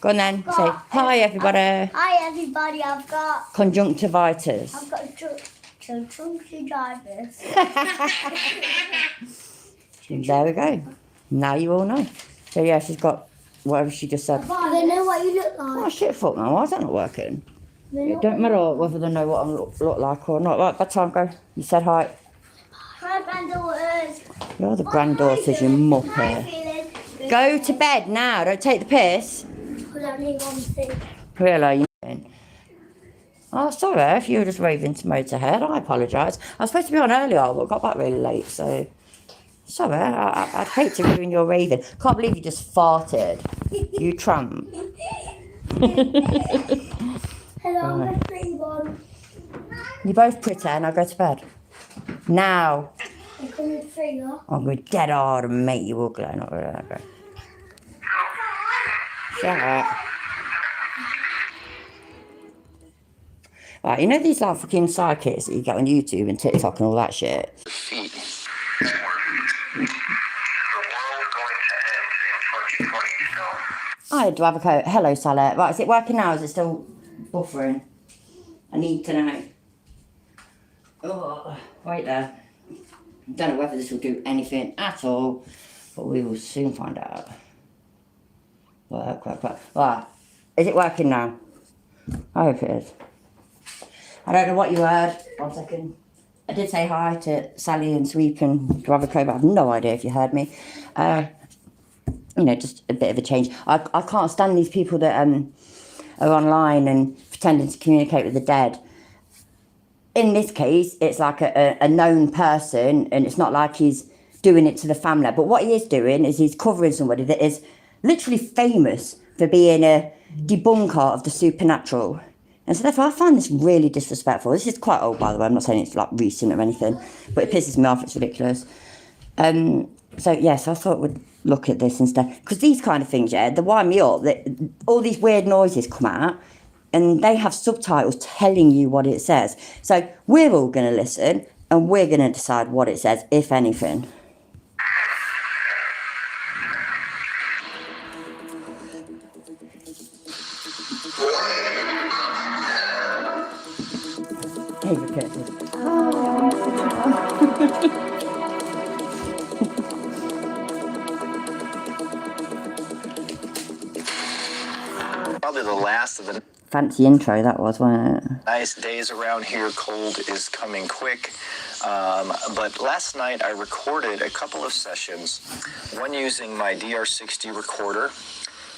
Go on then. Say hi, everybody. Hi, everybody. I've got Conjunctivitis. I've got conjunctivitis. There we go. Now you all know. So yeah, she's got whatever she just said. Do they know what you look like? Oh shit, fuck no. Why is that not working? It don't matter whether they know what I look like or not. Right, bedtime, go. You said hi. Hi, granddaughters. You're the granddaughters, you muppet. Go to bed now. Don't take the piss. Because I need one thing. Really? You mean? Oh, sorry if you were just raving to motorhead. I apologise. I was supposed to be on earlier, but got back really late, so... Sorry, I'd hate to ruin your raving. Can't believe you just farted. You tramp. Hello, my pretty one. You're both pretty, and I'll go to bed. Now. I'm coming for you. I'm going to get hard and make you ugly. Not really, okay. Shut up. Right, you know these like fucking sidekicks that you get on YouTube and TikTok and all that shit? Hi, Dwavaco. Hello, Sally. Right, is it working now? Is it still buffering? I need to know. Oh, wait there. Don't know whether this will do anything at all, but we will soon find out. Work. Right, is it working now? I hope it is. I don't know what you heard. 1 second. I did say hi to Sally and Sweep and Dwavaco, but I have no idea if you heard me. You know, just a bit of a change. I can't stand these people that are online and pretending to communicate with the dead. In this case, it's like a known person, and it's not like he's doing it to the family. But what he is doing is he's covering somebody that is literally famous for being a debunker of the supernatural. And so therefore I find this really disrespectful. This is quite old, by the way. I'm not saying it's like recent or anything, but it pisses me off. It's ridiculous. So yes, I thought we'd look at this instead, because these kind of things, yeah, they wind me up. All these weird noises come out, and they have subtitles telling you what it says. So we're all going to listen, and we're going to decide what it says, if anything. Hey, Probably the last of the fancy intro that was, wasn't it? nice days around here. Cold is coming quick. But last night I recorded a couple of sessions, one using my DR60 recorder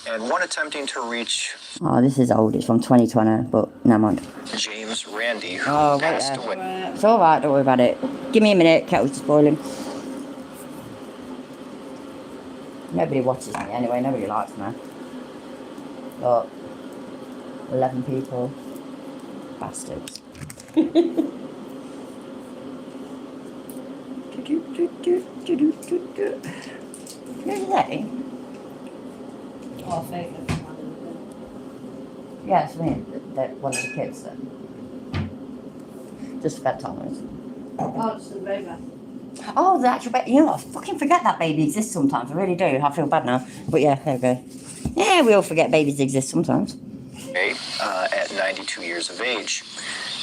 and one attempting to reach Oh, this is old. It's from 2020, but never mind. James Randi, who Oh, wait passed there. away. It's alright, don't worry about it. Give me a minute, kettle's just boiling. Nobody watches me anyway, nobody likes me. Look, 11 people. Bastards. Who's they? Oh, favourite. Yeah, it's me. They're one of the kids then. Just bedtimers. Oh, it's the baby. Oh, the actual baby. You know what? I fucking forget that baby exists sometimes. I really do. I feel bad now. But yeah, there we go. Yeah, we all forget babies exist sometimes. At 92 years of age.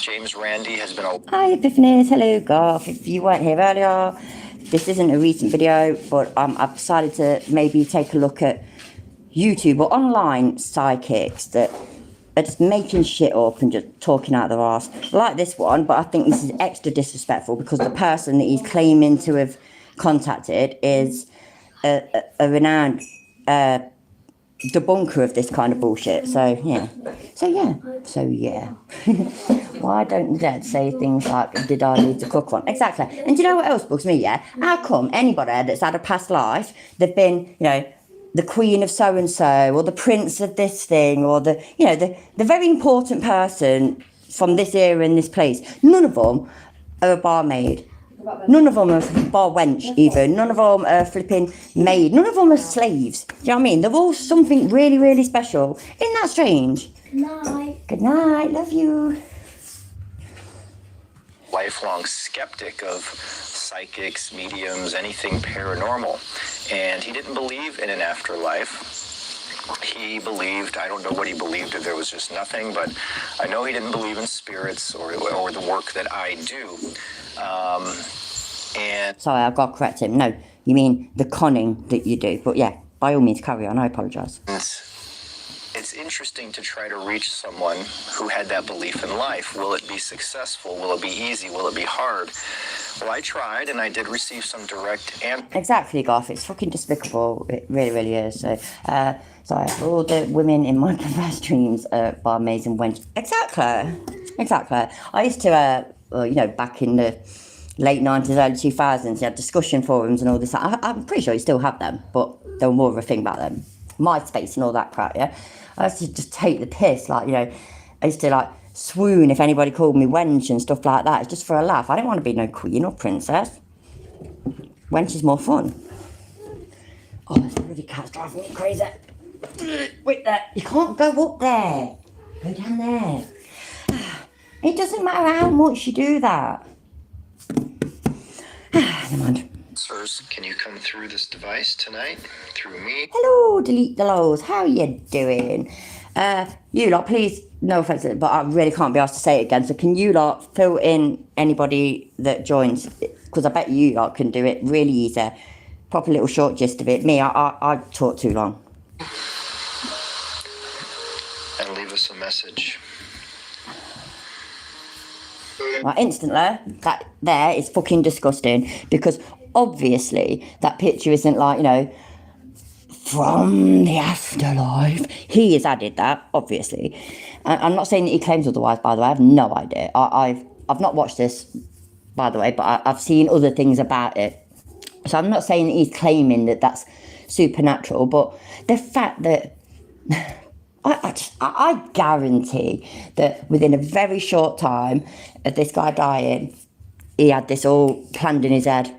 James Randi has been... Hi, Epiphanies. Hello, Garth. If you weren't here earlier, this isn't a recent video, but I've decided to maybe take a look at YouTube or online sidekicks that are just making shit up and just talking out their arse. Like this one, but I think this is extra disrespectful because the person that he's claiming to have contacted is a renowned debunker of this kind of bullshit. So yeah. Why don't the dead say things like, did I leave to cook one? Exactly. And do you know what else bugs me, yeah? How come anybody that's had a past life, they've been, you know, the queen of so-and-so, or the prince of this thing, or the, you know, the very important person from this era in this place, none of them are a barmaid. None of them are a bar wench even. None of them are flipping maid. None of them are slaves. Do you know what I mean? They're all something really, really special. Isn't that strange? Good night. Good night. Love you. lifelong skeptic of psychics, mediums, anything paranormal. And he didn't believe in an afterlife. he believed, I don't know what he believed, if there was just nothing, but I know he didn't believe in spirits or the work that I do. And Sorry, I've got to correct him. No, you mean the conning that you do. But yeah, by all means, carry on. I apologise. it's interesting to try to reach someone who had that belief in life. Will it be successful? Will it be easy? Will it be hard? Well, I tried, and I did receive some direct answers. Exactly, Garth. It's fucking despicable. It really, really is. So, sorry, for all the women in my perverse dreams by amazing wench. Exactly. I used to, you know, back in the late 90s, early 2000s, you had discussion forums and all this. I'm pretty sure you still have them, but they were more of a thing back then. MySpace and all that crap, yeah? I used to just take the piss, like, you know, I used to, like, swoon if anybody called me wench and stuff like that. It's just for a laugh. I didn't want to be no queen or princess. Wench is more fun. Oh, this bloody cat's driving me crazy. Wait there. You can't go up there. Go down there. It doesn't matter how much you do that. Never mind. Sirs, can you come through this device tonight? Through me? Hello, delete the lows. How you doing? You lot, please, no offence, but I really can't be asked to say it again. So can you lot fill in anybody that joins? Because I bet you lot can do it really easy. Proper little short gist of it. Me, I talk too long. And leave us a message. Right, instantly, that there is fucking disgusting, because obviously that picture isn't like, you know, from the afterlife. He has added that, obviously. I'm not saying that he claims otherwise, by the way. I have no idea. I've not watched this, by the way, but I've seen other things about it. So I'm not saying that he's claiming that that's supernatural, but the fact that I guarantee that within a very short time of this guy dying, he had this all planned in his head.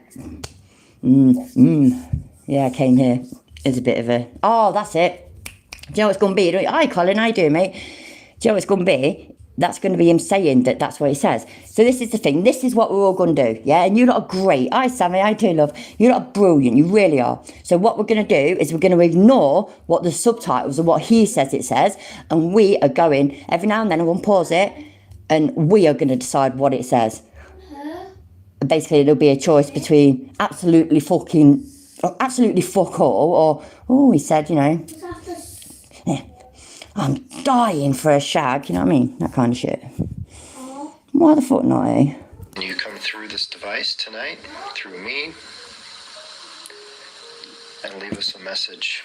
Yeah, I came here as a bit of a... Oh, that's it. Do you know what it's going to be? Hi, Colin, how you doing, mate? Do you know what it's going to be? That's going to be him saying that that's what he says. So this is the thing. This is what we're all going to do, yeah? And you lot are great. Hi, Sammy. Hi, too, love. You lot are brilliant. You really are. So what we're going to do is we're going to ignore what the subtitles and what he says it says, and we are going, every now and then I'm going to pause it, and we are going to decide what it says. Basically, it'll be a choice between absolutely fuck all, or, oh, he said, you know, yeah, I'm dying for a shag, you know what I mean? That kind of shit. Why the fuck not, eh? Can you come through this device tonight? Through me? And leave us a message.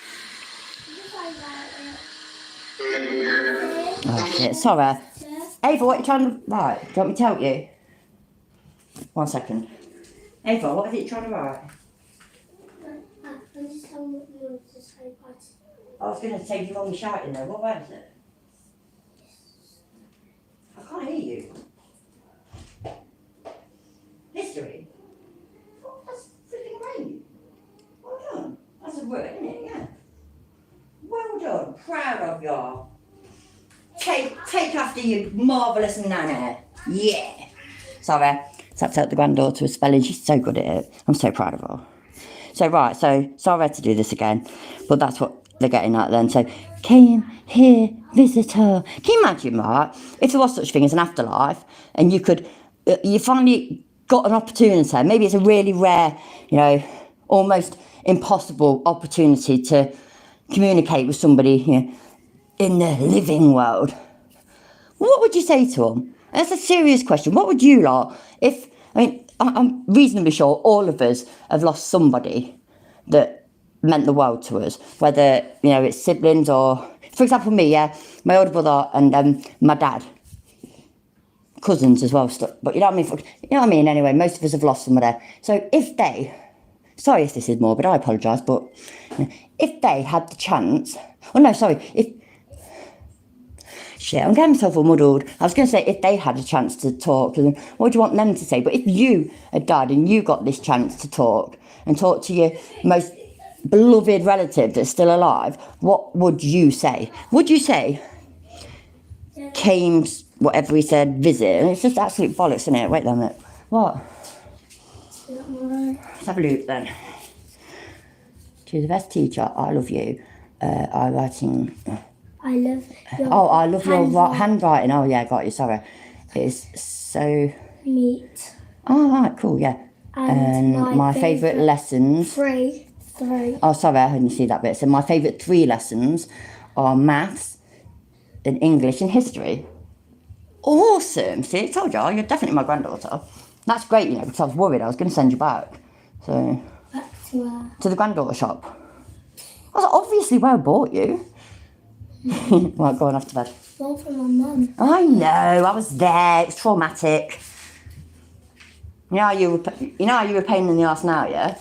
Oh, shit, sorry. Ava, what are you trying to write? Do you want me to tell you? 1 second. Ava, what is it you're trying to write? I'm just telling what you want to say, but I was going to say, you wrong shouting though. What word is it? I can't hear you. History? Oh, that's flipping great. Well done. That's a word, isn't it? Yeah. Well done. Proud of you. Take after your marvellous nana. Yeah. Sorry. Tapped out the granddaughter with spelling. She's so good at it. I'm so proud of her. So, right. So, sorry to do this again. But that's what they're getting at then. So, came here, visitor. Can you imagine, right? If there was such a thing as an afterlife, and you could, you finally got an opportunity. Maybe it's a really rare, you know, almost impossible opportunity to communicate with somebody, you know, in the living world. What would you say to them? That's a serious question. What would you like if? I mean, I'm reasonably sure all of us have lost somebody that meant the world to us, whether, you know, it's siblings or, for example, me, yeah, my older brother and my dad, cousins as well, stuff. But you know what I mean? You know what I mean? Anyway, most of us have lost somebody. So if they, sorry if this is morbid, I apologise, but you know, if they had the chance, oh no, sorry, if, shit, I'm getting myself all muddled. I was going to say if they had a chance to talk to them, what do you want them to say? But if you had died and you got this chance to talk and talk to your most beloved relative that's still alive, what would you say? Would you say, came, whatever he said, visit? And it's just absolute bollocks, isn't it? Wait a minute. What? Let's have a look then. To the best teacher, I love you. writing. I love your Oh, I love your handwriting. handwriting. Oh, yeah, got you. Sorry. It's so. Meat. Oh, right, cool, yeah. And my favourite lessons. Three. Oh, sorry, I didn't see that bit. So my favourite 3 lessons are maths, and English, and history. Awesome. See, I told you, you're definitely my granddaughter. That's great, because I was worried I was going to send you back. So, Back to where? to the granddaughter shop. I was obviously where I bought you. Right, go on off to bed. One from my mum. I know, I was there. It was traumatic. You know how you were a pain in the arse now, yeah?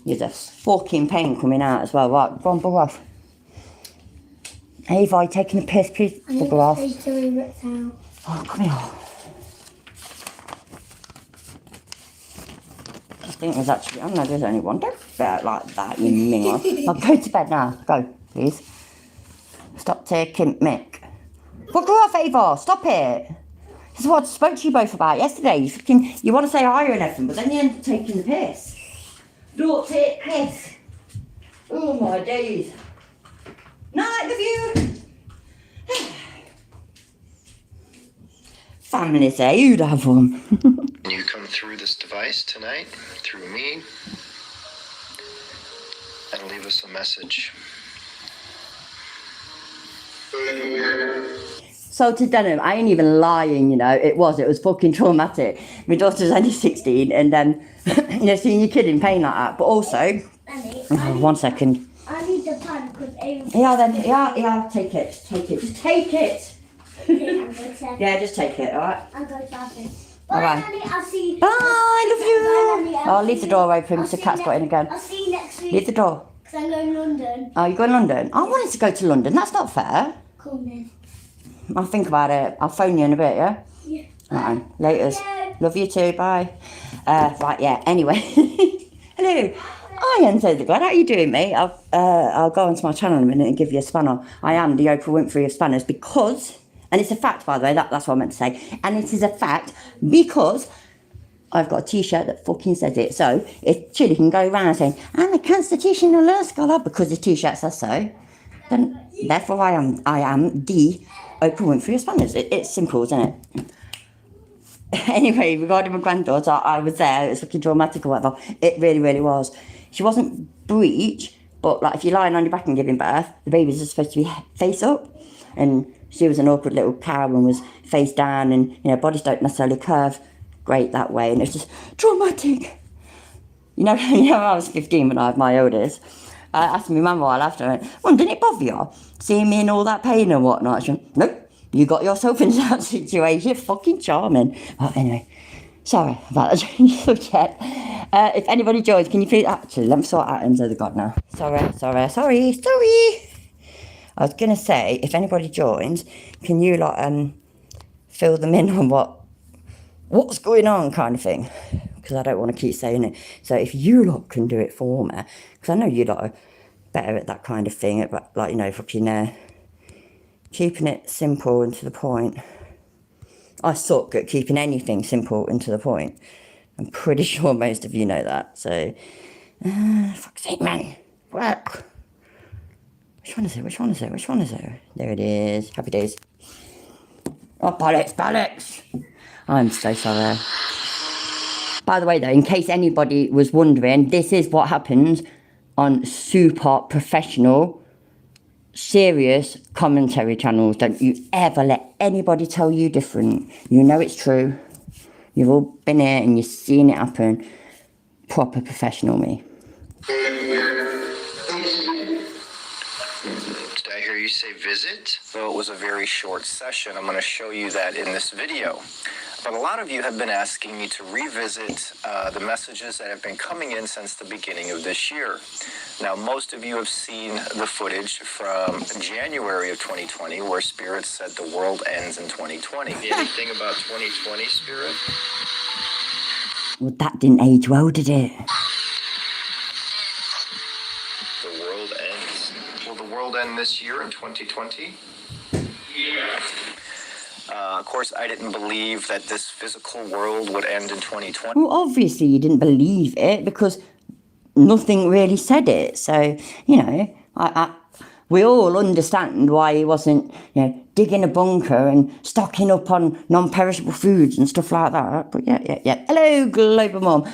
You're just fucking pain coming out as well. Right, go on, bugger off. Ava, you taking a piss, please? Bugger off. Oh, come here. I think there's actually, oh no, there's only one. Don't bear it like that, you mingle. I'll go to bed now. Go, please. Stop taking mick. Bugger off, Ava, stop it. This is what I spoke to you both about yesterday. You want to say hi and everything, but then you end up taking the piss. Don't take piss. Oh my days. Night with you. Families, eh? You'd have one. You come through this device tonight, through me, and leave us a message. So to Denham, I ain't even lying, it was fucking traumatic. My daughter's only 16 and then, seeing your kid in pain like that, but also, one second. I need the pan because Yeah, take it, just take it. Yeah, just take it, alright? I'll go shopping. Bye, Bye, Nanny, I'll see you. Bye, love you. Bye, Nanny, I'll leave the door open so see Cat's you got in again. I'll see you next week. Leave the door. Because I'm going to London. Oh, you're going to London? I wanted to go to London, that's not fair. Come in. I'll think about it. I'll phone you in a bit, yeah? Yeah. Alright, laters. Yeah. Love you too, bye. Right, yeah, anyway. Hello. I am so glad. How are you doing, mate? I'll go onto my channel in a minute and give you a spanner. I am the Oprah Winfrey of spanners because, and it's a fact, by the way, that's what I meant to say, and it is a fact because I've got a t-shirt that fucking says it. So if Chili can go around saying, I'm a constitutional law scholar because the t-shirt says so, then therefore I am the Oprah Winfrey of spanners. It's simple, isn't it? Anyway, regarding my granddaughter, I was there. It was fucking dramatic or whatever. It really, really was. She wasn't breech, but like if you're lying on your back and giving birth, the baby's just supposed to be face up, and she was an awkward little cow and was face down, and bodies don't necessarily curve great that way, and it was just traumatic. I was 15 when I had my oldest. I asked my mum while after, I went, Mum, didn't it bother you seeing me in all that pain and whatnot? She went, nope, you got yourself in that situation. Fucking charming. Well, anyway, sorry about that change of subject. If anybody joins, can you please, actually, let me sort out ends of the God now. Sorry. I was going to say, if anybody joins, can you, fill them in on what's going on kind of thing? Because I don't want to keep saying it. So if you lot can do it for me, because I know you lot are better at that kind of thing, fucking keeping it simple and to the point. I suck at keeping anything simple and to the point. I'm pretty sure most of you know that. So, fuck's sake, man. Work. Which one is it? There it is. Happy days. Oh, bollocks. I'm so sorry. By the way, though, in case anybody was wondering, this is what happens on super professional, serious commentary channels. Don't you ever let anybody tell you different. You know it's true. You've all been here and you've seen it happen. Proper professional me. Did I hear you say visit? Though it was a very short session, I'm going to show you that in this video. But a lot of you have been asking me to revisit the messages that have been coming in since the beginning of this year. Now, most of you have seen the footage from January of 2020 where Spirit said the world ends in 2020. Anything about 2020, Spirit? Well, that didn't age well, did it? The world ends. Will the world end this year in 2020? Yeah. Of course, I didn't believe that this physical world would end in 2020. Well, obviously you didn't believe it because nothing really said it. So, we all understand why he wasn't, digging a bunker and stocking up on non-perishable foods and stuff like that. But yeah. Hello, Global Mum.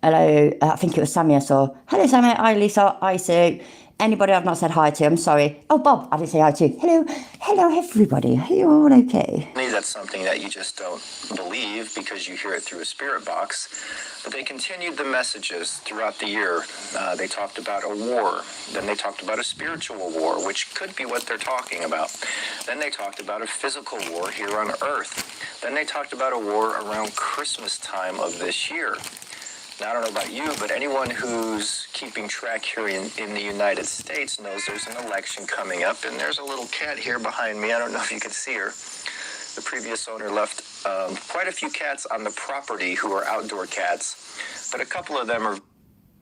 Hello, I think it was Sammy I saw. Hello, Sammy. Hi, Lisa. Hi, Sue. Anybody I've not said hi to, I'm sorry. Oh, Bob, I didn't say hi to. Hello, everybody. Are you all okay? Maybe that's something that you just don't believe because you hear it through a spirit box. But they continued the messages throughout the year. They talked about a war. Then they talked about a spiritual war, which could be what they're talking about. Then they talked about a physical war here on Earth. Then they talked about a war around Christmas time of this year. Now, I don't know about you, but anyone who's keeping track here in the United States knows there's an election coming up, and there's a little cat here behind me. I don't know if you can see her. The previous owner left quite a few cats on the property who are outdoor cats, but a couple of them are...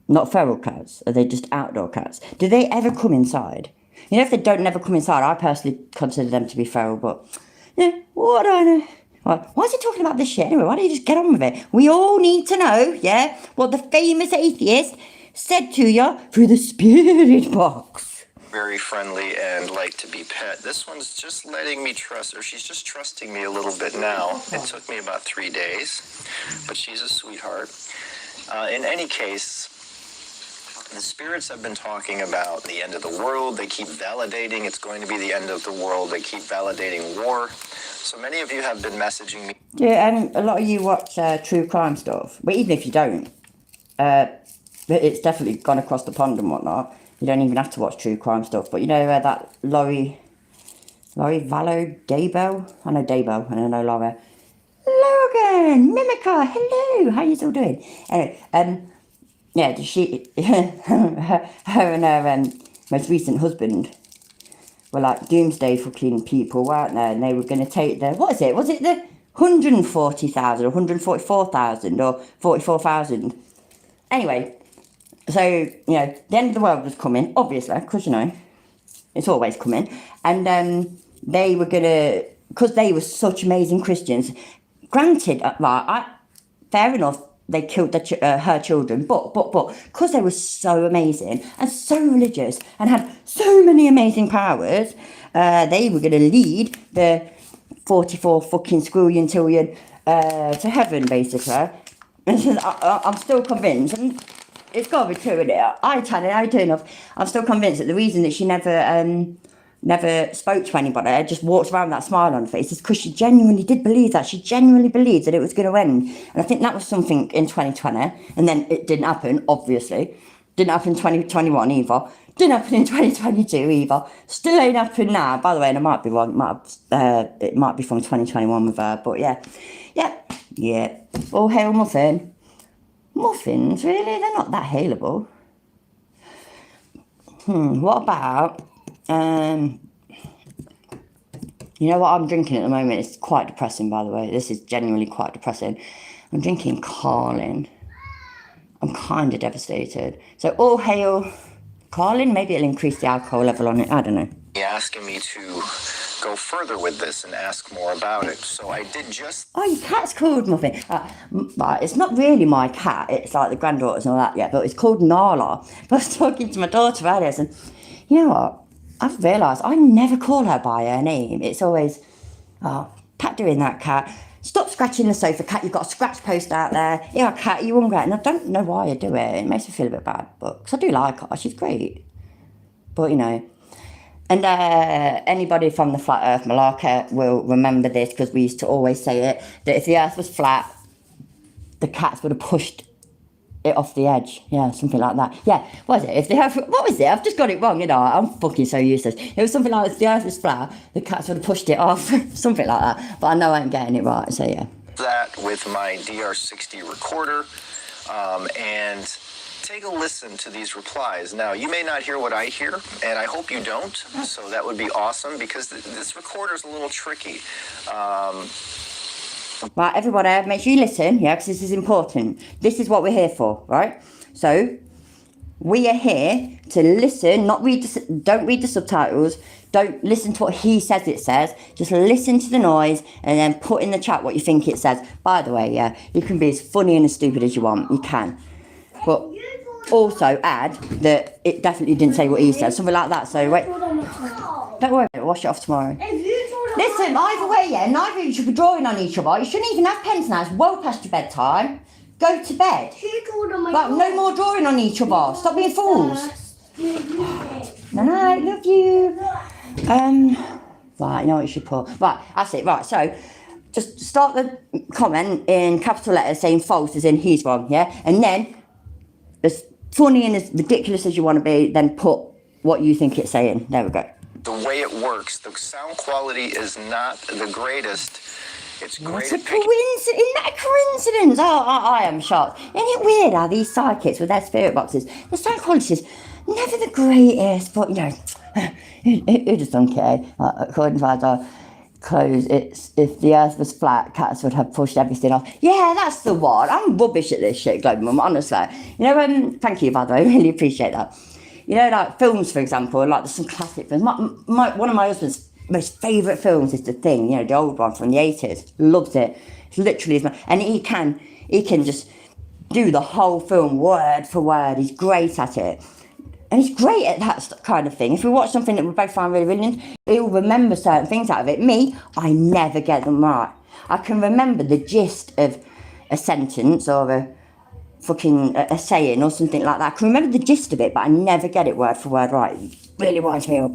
Not feral cats? Are they just outdoor cats? Do they ever come inside? If they don't never come inside, I personally consider them to be feral, but... what do I know? Why is he talking about this shit anyway? Why don't you just get on with it? We all need to know, what the famous atheist said to you through the spirit box. Very friendly and like to be pet. This one's just letting me trust her. She's just trusting me a little bit now. It took me about 3 days, but she's a sweetheart. In any case, the spirits have been talking about the end of the world. They keep validating it's going to be the end of the world. They keep validating war. So many of you have been messaging me. Yeah, and a lot of you watch true crime stuff. But even if you don't, it's definitely gone across the pond and whatnot. You don't even have to watch true crime stuff. But that Laurie Vallow Daybell? I know Daybell and I know Laura. Logan, Mimica, hello, how you still doing? Anyway, she, her and her most recent husband were like doomsday fucking people, weren't they? And they were going to take the, what is it? Was it the 140,000 or 144,000 or 44,000? Anyway, so, the end of the world was coming, obviously, because, it's always coming. And they were going to, because they were such amazing Christians, granted, fair enough, they killed her children, but, because they were so amazing and so religious and had so many amazing powers, they were going to lead the 44 fucking squillion tillion to heaven, basically. And I'm still convinced, and it's got to be true, isn't it? I tell it, I do enough. I'm still convinced that the reason that she never spoke to anybody, just walked around with that smile on her face, is because she genuinely did believe that. She genuinely believed that it was going to end. And I think that was something in 2020. And then it didn't happen, obviously. Didn't happen in 2021 either. Didn't happen in 2022 either. Still ain't happened now. By the way, and I might be wrong. It might be from 2021 with her. But yeah. All hail muffin. Muffins, really? They're not that hailable. What about... you know what I'm drinking at the moment? It's quite depressing, by the way. This is genuinely quite depressing. I'm drinking Carlin. I'm kind of devastated. So all hail Carlin. Maybe it'll increase the alcohol level on it. I don't know. Asking me to go further with this and ask more about it. So I did just... Oh, your cat's called Muffin. Right, it's not really my cat. It's like the granddaughters and all that, but it's called Nala. But I was talking to my daughter about this, and you know what? I've realised I never call her by her name. It's always, Pat doing that, cat. Stop scratching the sofa, cat. You've got a scratch post out there. Yeah, cat, you hungry? And I don't know why I do it. It makes me feel a bit bad, but because I do like her. She's great. But, And anybody from the Flat Earth Malarkey will remember this, because we used to always say it, that if the Earth was flat, the cats would have pushed it off the edge. Yeah, something like that. Yeah, what was it? What was it? I've just got it wrong, I'm fucking so useless. It was something like, if the Earth was flat, the cats would have pushed it off. Something like that. But I know I ain't getting it right, so yeah. That with my DR60 recorder, and take a listen to these replies. Now, you may not hear what I hear, and I hope you don't, so that would be awesome, because this recorder's a little tricky. Right, everybody, make sure you listen, because this is important. This is what we're here for, right? So, we are here to listen, don't read the subtitles, don't listen to what he says it says, just listen to the noise, and then put in the chat what you think it says. By the way, you can be as funny and as stupid as you want, you can. But also add that it definitely didn't say what he said, something like that. So wait, don't worry, I'll wash it off tomorrow. Listen, either way, yeah, neither of you should be drawing on each other. You shouldn't even have pens now. It's well past your bedtime. Go to bed. Like, no more drawing on each other. Stop being fools. No, love you. Right, you know what you should put. Right, that's it. Right, so just start the comment in capital letters saying false, as in he's wrong, yeah? And then, as funny and as ridiculous as you want to be, then put what you think it's saying. There we go. The way it works, the sound quality is not the greatest. It's great. It's a coincidence. Isn't that a coincidence? Oh, I am shocked. Isn't it weird how these psychics with their spirit boxes, the sound quality is never the greatest, but you know, who just don't care? According to our clothes, it's if the earth was flat, cats would have pushed everything off. Yeah, that's the one. I'm rubbish at this shit, Global Mum, honestly. You know, thank you, by the way, I really appreciate that. You know, like films, for example, like there's some classic films. One of my husband's most favourite films is The Thing, you know, the old one from the 80s. Loves it. It's literally his, and he can just do the whole film word for word. He's great at it. And he's great at that kind of thing. If we watch something that we both find really brilliant, he'll remember certain things out of it. Me, I never get them right. I can remember the gist of a sentence or a saying or something like that. I can remember the gist of it, but I never get it word for word right. It really winds me up.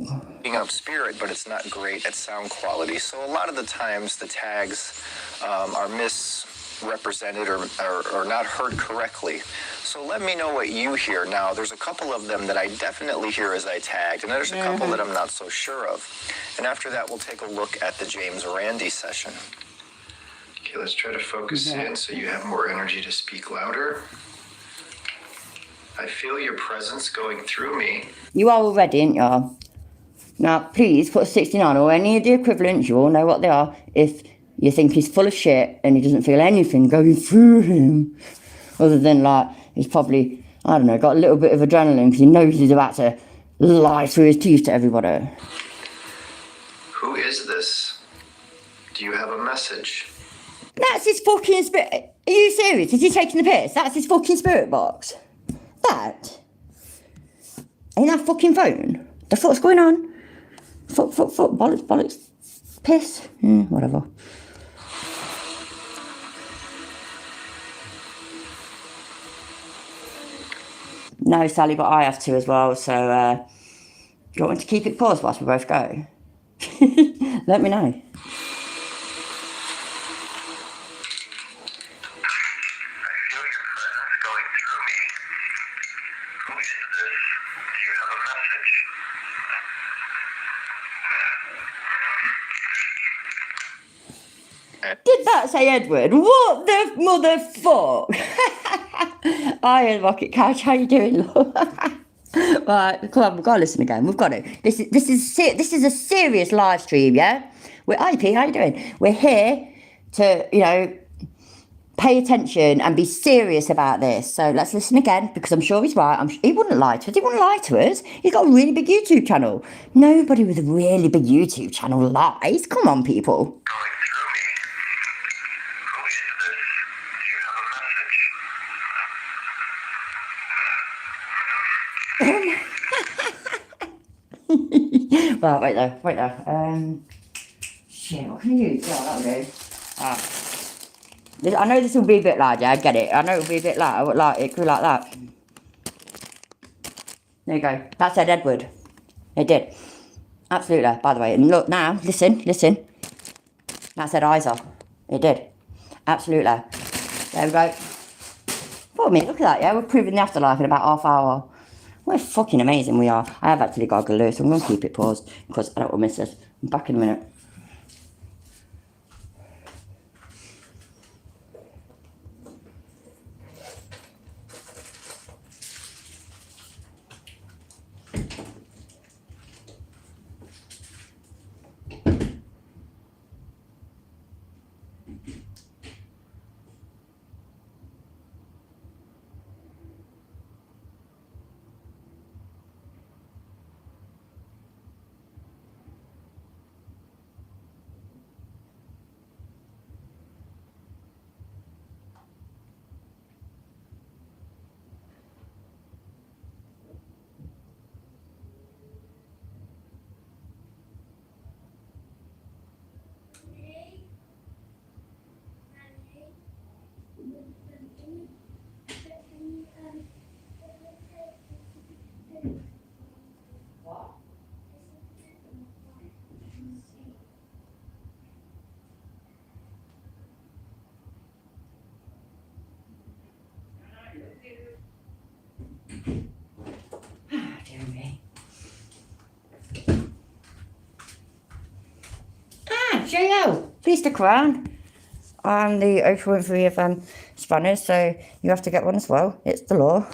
Up spirit, but it's not great at sound quality. So a lot of the times the tags are misrepresented or not heard correctly. So let me know what you hear. Now, there's a couple of them that I definitely hear as I tagged, and there's a couple that I'm not so sure of. And after that, we'll take a look at the James Randi session. Okay, let's try to focus in so you have more energy to speak louder. I feel your presence going through me. You are already, ain't you? Now, please put a 69 or any of the equivalents, you all know what they are, if you think he's full of shit and he doesn't feel anything going through him. Other than, like, he's probably, I don't know, got a little bit of adrenaline because he knows he's about to lie through his teeth to everybody. Who is this? Do you have a message? That's his fucking spirit. Are you serious? Is he taking the piss? That's his fucking spirit box. That? Ain't that fucking phone? The fuck's going on? Fuck, bollocks, piss, whatever. No, Sally, but I have to as well, so, do you want me to keep it paused whilst we both go? Let me know. Did that say Edward? What the motherfuck? Hi, Rocket Couch. How you doing, love? Right, come on, we've got to listen again. We've got to. This is a serious live stream, yeah? Hi, P. How you doing? We're here to, you know, pay attention and be serious about this. So let's listen again because I'm sure he's right. He wouldn't lie to us. He wouldn't lie to us. He's got a really big YouTube channel. Nobody with a really big YouTube channel lies. Come on, people. Well, wait there. Shit, what can I use? Yeah, that'll do. I know this will be a bit loud, yeah, I get it. I know it'll be a bit loud. I would like it could be like that. There you go. That said Edward. It did. Absolutely, by the way. And look now, listen. That said Isa. It did. Absolutely. There we go. What a minute, look at that, yeah? We're proving the afterlife in about half hour. We're fucking amazing, we are. I have actually got to go, so I'm going to keep it paused because I don't want to miss this. I'm back in a minute. cheerio. Please stick around. I'm the Oprah Winfrey of Spanish, so you have to get one as well. It's the law.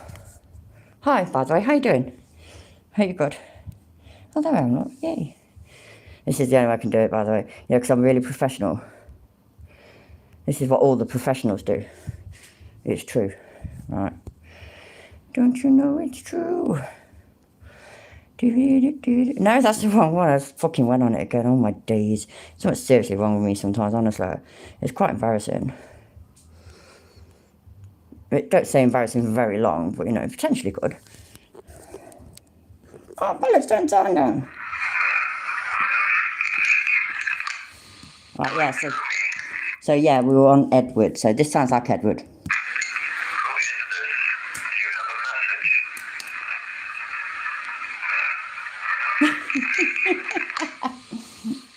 Hi, by the way, how you doing? How you good? Oh, there I am, look. Yay. This is the only way I can do it, by the way. Yeah, because I'm really professional. This is what all the professionals do. It's true. Right. Don't you know it's true? No, that's the wrong one. I fucking went on it again. Oh my days. Something's seriously wrong with me sometimes, honestly. It's quite embarrassing. Don't say embarrassing for very long, but you know, potentially good. Oh, bullets don't turn down. Right, yeah, so yeah, we were on Edward, so this sounds like Edward.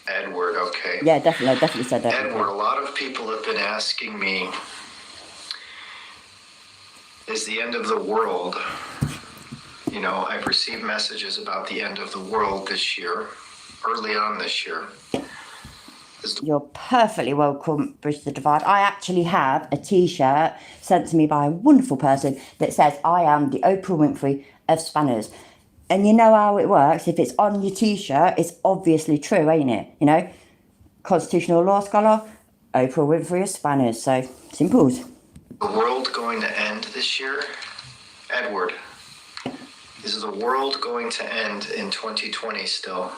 Edward, okay. Yeah, definitely said Edward. Edward, a lot of people have been asking me, is the end of the world? You know, I've received messages about the end of the world this year, early on this year. You're perfectly welcome, Bridge the Divide. I actually have a t-shirt sent to me by a wonderful person that says, I am the Oprah Winfrey of Spanners. And you know how it works. If it's on your t-shirt, it's obviously true, ain't it? You know, constitutional law scholar, Oprah Winfrey of Spanners. So, simples. The world going to end this year? Edward, is the world going to end in 2020 still?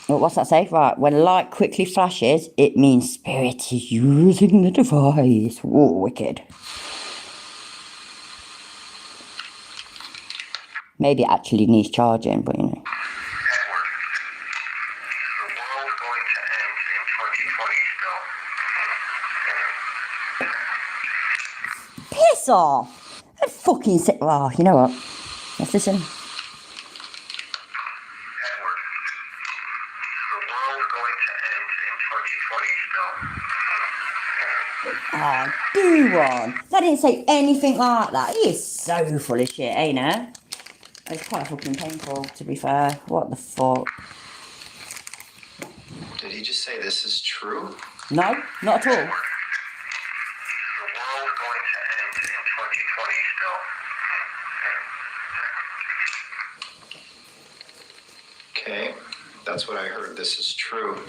Well, what's that say? Right, when light quickly flashes, it means spirit is using the device. Whoa, wicked. Maybe it actually needs charging, but you know. Edward, is the world going to end in 2020 still? Piss off! I fucking sick. Oh, you know what? Let's listen. Edward, is the world going to end in 2020 still? Oh, do one. That didn't say anything like that. He is so full of shit, ain't he? It's quite fucking painful, to be fair. What the fuck? Did he just say this is true? No, not at all. Edward, is the world going to end in 2020 still? Okay, that's what I heard. This is true.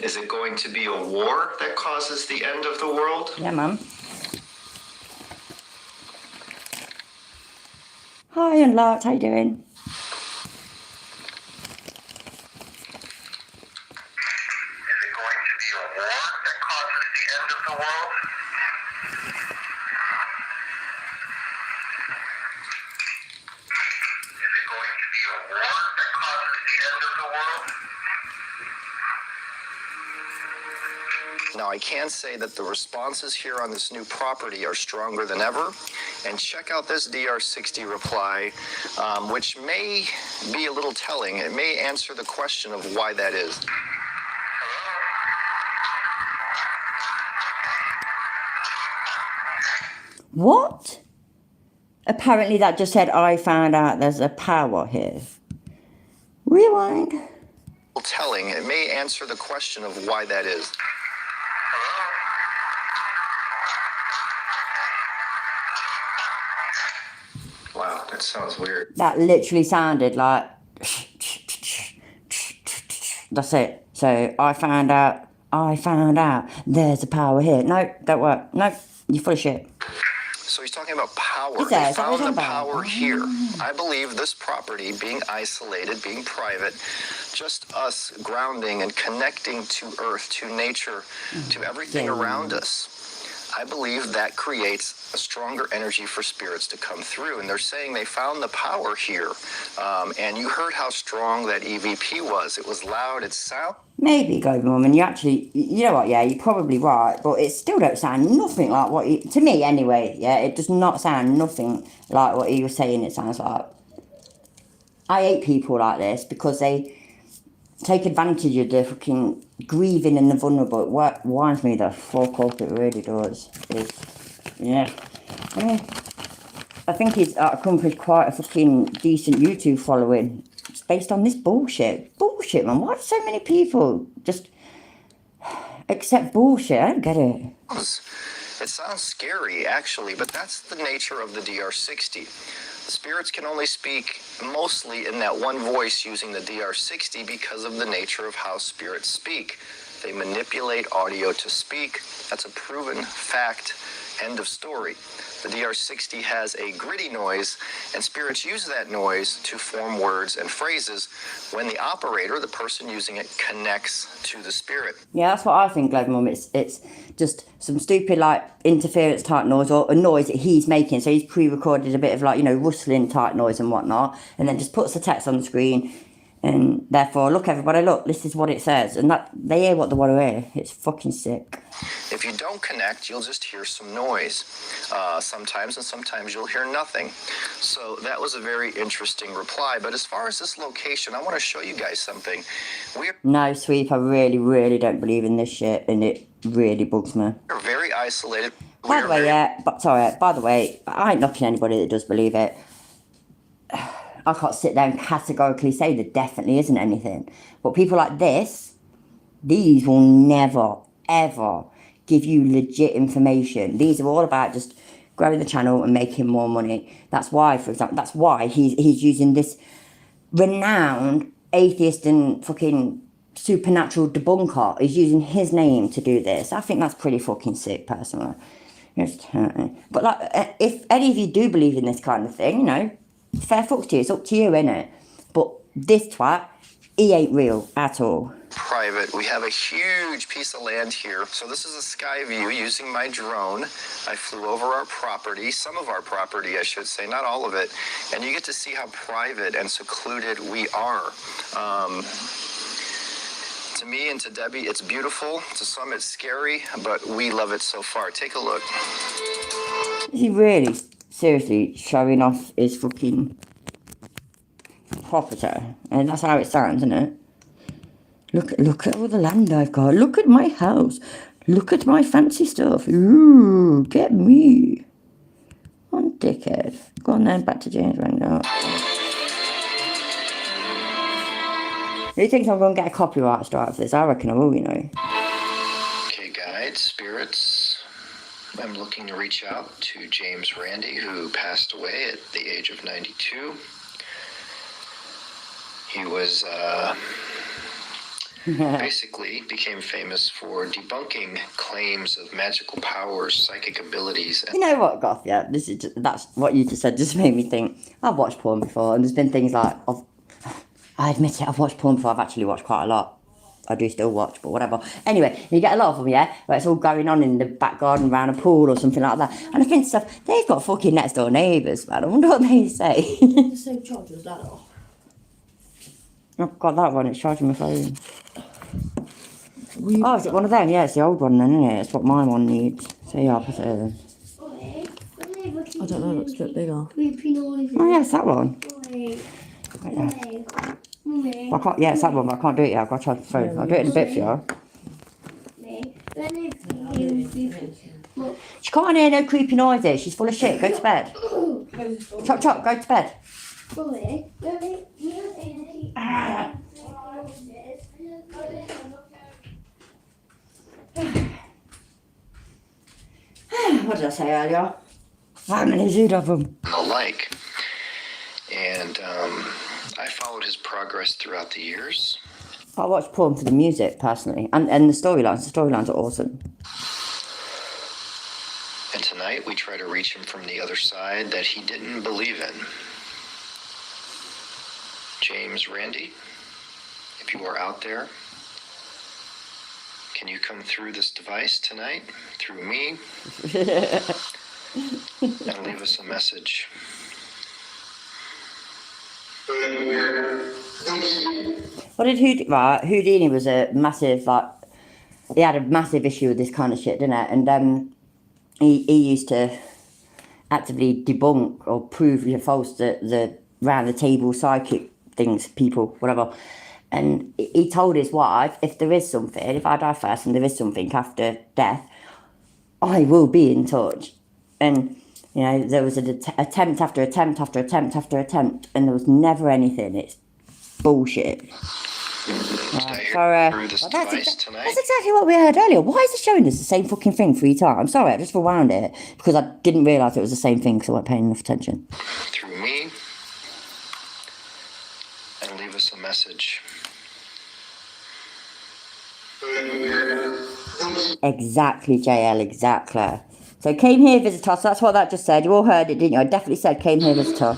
Is it going to be a war that causes the end of the world? Yeah, man. Hi, Unlocked. How you doing? Is it going to be a war that causes the end of the world? Is it going to be a war that causes the end of the world? Now, I can say that the responses here on this new property are stronger than ever. And check out this DR60 reply, which may be a little telling. It may answer the question of why that is. What? Apparently that just said, I found out there's a power here. Rewind. Telling. It may answer the question of why that is. Wow, that sounds weird. That literally sounded like... That's it. So, I found out, there's a power here. No, don't work. No, you're full of shit. So he's talking about power. He They says, found the about power here. I believe this property, being isolated, being private, just us grounding and connecting to earth, to nature, to everything around us, I believe that creates a stronger energy for spirits to come through. And they're saying they found the power here. And you heard how strong that EVP was. It was loud, it sounded. Maybe, Global Woman, you actually, you know what, yeah, you're probably right, but it still don't sound nothing like what he, to me anyway, yeah, it does not sound nothing like what he was saying it sounds like. I hate people like this because they take advantage of the fucking grieving and the vulnerable. It winds me the fuck up, it really does. Yeah. I mean, I think he's accomplished quite a fucking decent YouTube following. based on this bullshit. Bullshit, man. Why do so many people just accept bullshit? I don't get it. It sounds scary, actually, but that's the nature of the DR60. The spirits can only speak mostly in that one voice using the DR60 because of the nature of how spirits speak. They manipulate audio to speak. That's a proven fact. End of story. The DR60 has a gritty noise, and spirits use that noise to form words and phrases when the operator, the person using it, connects to the spirit. Yeah, that's what I think, Glad Mum. It's just some stupid, like, interference type noise or a noise that he's making. So he's pre-recorded a bit of, like, you know, rustling type noise and whatnot, and then just puts the text on the screen. And therefore, look, everybody, look, this is what it says. And that they hear what they want to hear. It's fucking sick. If you don't connect, you'll just hear some noise sometimes, and sometimes you'll hear nothing. So that was a very interesting reply. But as far as this location, I want to show you guys something. No, Sweep, I really, really don't believe in this shit, and it really bugs me. We're very isolated. By the way, by the way, I ain't knocking anybody that does believe it. I can't sit there and categorically say there definitely isn't anything. But people like this, these will never, ever give you legit information. These are all about just growing the channel and making more money. That's why, for example, that's why he's using this renowned atheist and fucking supernatural debunker. He's using his name to do this. I think that's pretty fucking sick, personally. But like, if any of you do believe in this kind of thing, you know, fair fucks to you. It's up to you, innit? But this twat, he ain't real at all. Private. We have a huge piece of land here. So this is a sky view using my drone. I flew over our property, some of our property, I should say, not all of it. And you get to see how private and secluded we are. To me and to Debbie, it's beautiful. To some, it's scary, but we love it so far. Take a look. Is he really, seriously, showing off his fucking property? And that's how it sounds, isn't it? Look at all the land I've got. Look at my house. Look at my fancy stuff. Ooh, get me. On dickhead. Go on then, back to James Randall. Who thinks I'm going to get a copyright strike for this? I reckon I will, you know. Okay, guides, spirits. I'm looking to reach out to James Randi, who passed away at the age of 92. He was, basically became famous for debunking claims of magical powers, psychic abilities. You know what, Goth, yeah? That's what you just said just made me think. I've watched porn before, and there's been things like... I admit it, I've watched porn before. I've actually watched quite a lot. I do still watch, but whatever. Anyway, you get a lot of them, yeah? Where it's all going on in the back garden around a pool or something like that. And I think stuff, they've got fucking next door neighbours, man. I wonder what they say. The same charger as that off. I've got that one, it's charging my phone. Oh, is it one of them? Yeah, it's the old one then, isn't it? It's what my one needs. So yeah, I'll put it in. I don't know, it looks a bit bigger. Creepy noises. Oh yeah, it's that one. Mummy. Right there. Mummy. I can't, yeah, it's that one, but I can't do it yet. I've got to charge the phone. I'll do it in a bit for you. She can't hear no creepy noises. She's full of shit. Go to bed. Chop, chop, go to bed. What did I say earlier? Families of them. Alike. And I followed his progress throughout the years. I watch porn for the music, personally. And the storylines. The storylines are awesome. And tonight we try to reach him from the other side that he didn't believe in. James Randi, if you are out there, can you come through this device tonight, through me, and leave us a message? What did Houdini... Right, Houdini was a massive, like... He had a massive issue with this kind of shit, didn't it? And he used to actively debunk or prove false the round-the-table psychic things, people, whatever. And he told his wife, if there is something, if I die first and there is something after death, I will be in touch. And, you know, there was an attempt after attempt after attempt after attempt, and there was never anything. It's bullshit. Did I hear Sorry. through this Well, device tonight? that's exactly what we heard earlier. Why is it showing us the same fucking thing 3 times? I'm sorry, I just rewound it because I didn't realise it was the same thing because I wasn't paying enough attention. Through me. And leave us a message. Exactly, JL, exactly. So came here, visit us. That's what that just said. You all heard it, didn't you? I definitely said came here, visit us.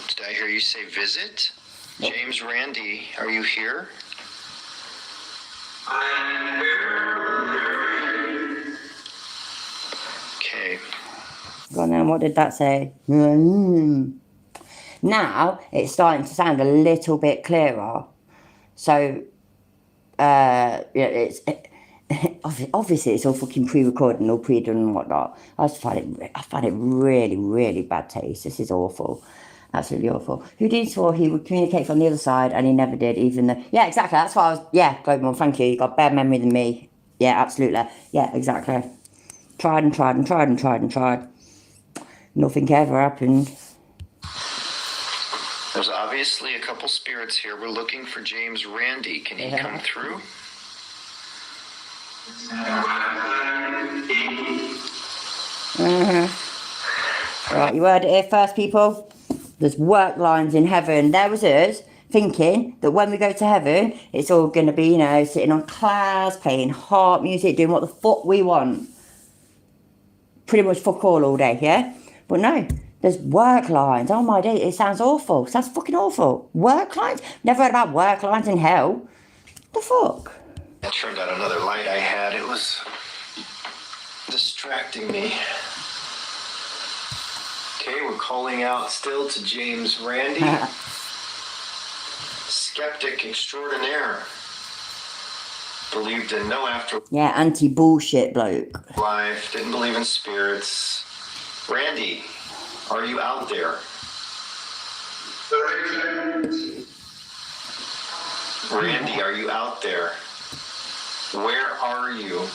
Did I hear you say visit? James Randi, are you here? Okay. Go on then, what did that say? Now, it's starting to sound a little bit clearer. So, it's... obviously, it's all fucking pre-recorded and all pre-done and whatnot. I find it really, really bad taste. This is awful. Absolutely awful. Houdini swore he would communicate from the other side, and he never did, even though... Yeah, exactly. That's what I was... Yeah, Global, thank you. You got better memory than me. Yeah, absolutely. Yeah, exactly. Tried and tried and tried and tried and tried. Nothing ever happened. There's obviously a couple spirits here. We're looking for James Randi. Can he come through? Right, you heard it here first, people. There's work lines in heaven. There was us thinking that when we go to heaven, it's all going to be, you know, sitting on clouds, playing harp music, doing what the fuck we want. Pretty much fuck all day, yeah? But no, there's work lines. Oh my day, it sounds awful. It sounds fucking awful. Work lines? Never heard about work lines in hell. The fuck? I turned out another light I had. It was distracting me. Okay, we're calling out still to James Randi. Skeptic extraordinaire. Believed in no afterlife. Yeah, anti-bullshit bloke. Didn't believe in spirits. Randy, are you out there? Randy, are you out there? Where are you?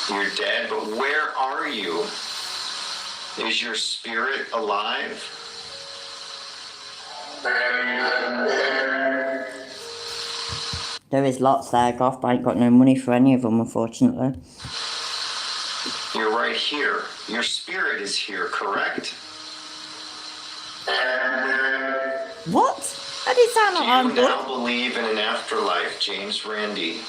You're dead, but where are you? Is your spirit alive? There is lots there, Goff, but I ain't got no money for any of them, unfortunately. You're right here. Your spirit is here, correct? What? That did sound like I'm Do you good. now believe in an afterlife, James Randi?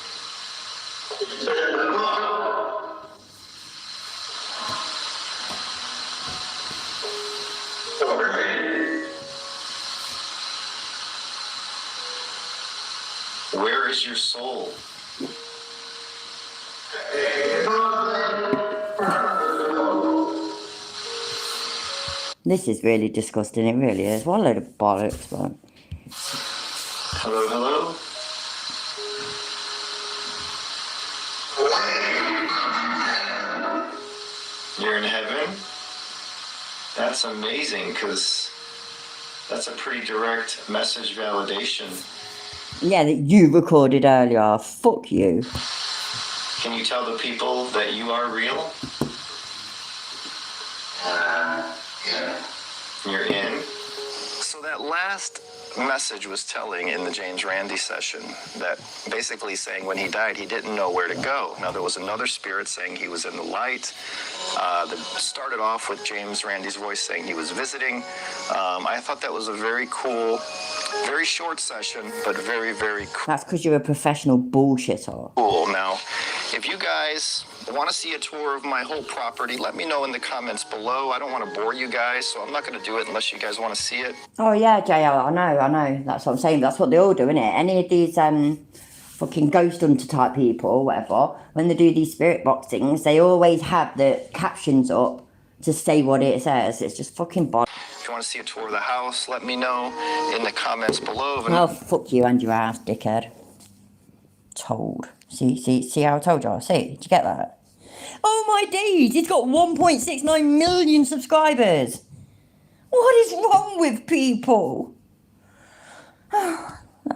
Where is your soul? This is really disgusting, it really is. What a load of bollocks, man. Hello, hello? You're in heaven? That's amazing, because that's a pretty direct message validation. Yeah, that you recorded earlier. Fuck you. Can you tell the people that you are real? You're in. So that last message was telling in the James Randi session that basically saying when he died, he didn't know where to go. Now, there was another spirit saying he was in the light. That started off with James Randi's voice saying he was visiting. I thought that was a very cool, very short session, but very, very cool. That's because you're a professional bullshitter. Cool. Now, if you guys want to see a tour of my whole property, let me know in the comments below. I don't want to bore you guys, so I'm not going to do it unless you guys want to see it. Oh yeah, JL, I know. That's what I'm saying. That's what they all do, isn't it? Any of these fucking ghost hunter type people or whatever, when they do these spirit box things, they always have the captions up to say what it says. It's just fucking bollocks. If you want to see a tour of the house, let me know in the comments below. Oh, fuck you and your ass, dickhead. Told. See how I told you? See, did you get that? Oh my days, he's got 1.69 million subscribers. What is wrong with people?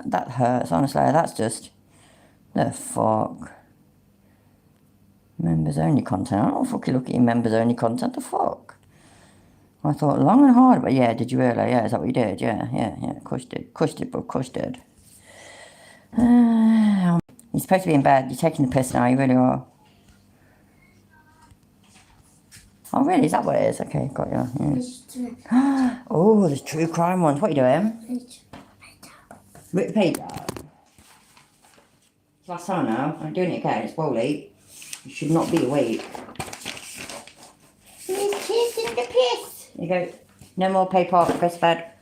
that hurts, honestly. That's just... the fuck? Members only content. I don't fucking look at your members only content. The fuck? I thought long and hard, but yeah, did you really? Yeah, is that what you did? Yeah, of course you did. Of course you did, bro, of course you did. You're supposed to be in bed, you're taking the piss now, you really are. Oh really, is that what it is? Okay, got you. Yeah. Oh, there's true crime ones, what are you doing? Rip the page out. It's last time now, I'm doing it again, it's well late. You should not be awake. He's kissing the piss. There you go. No more paper, press bed.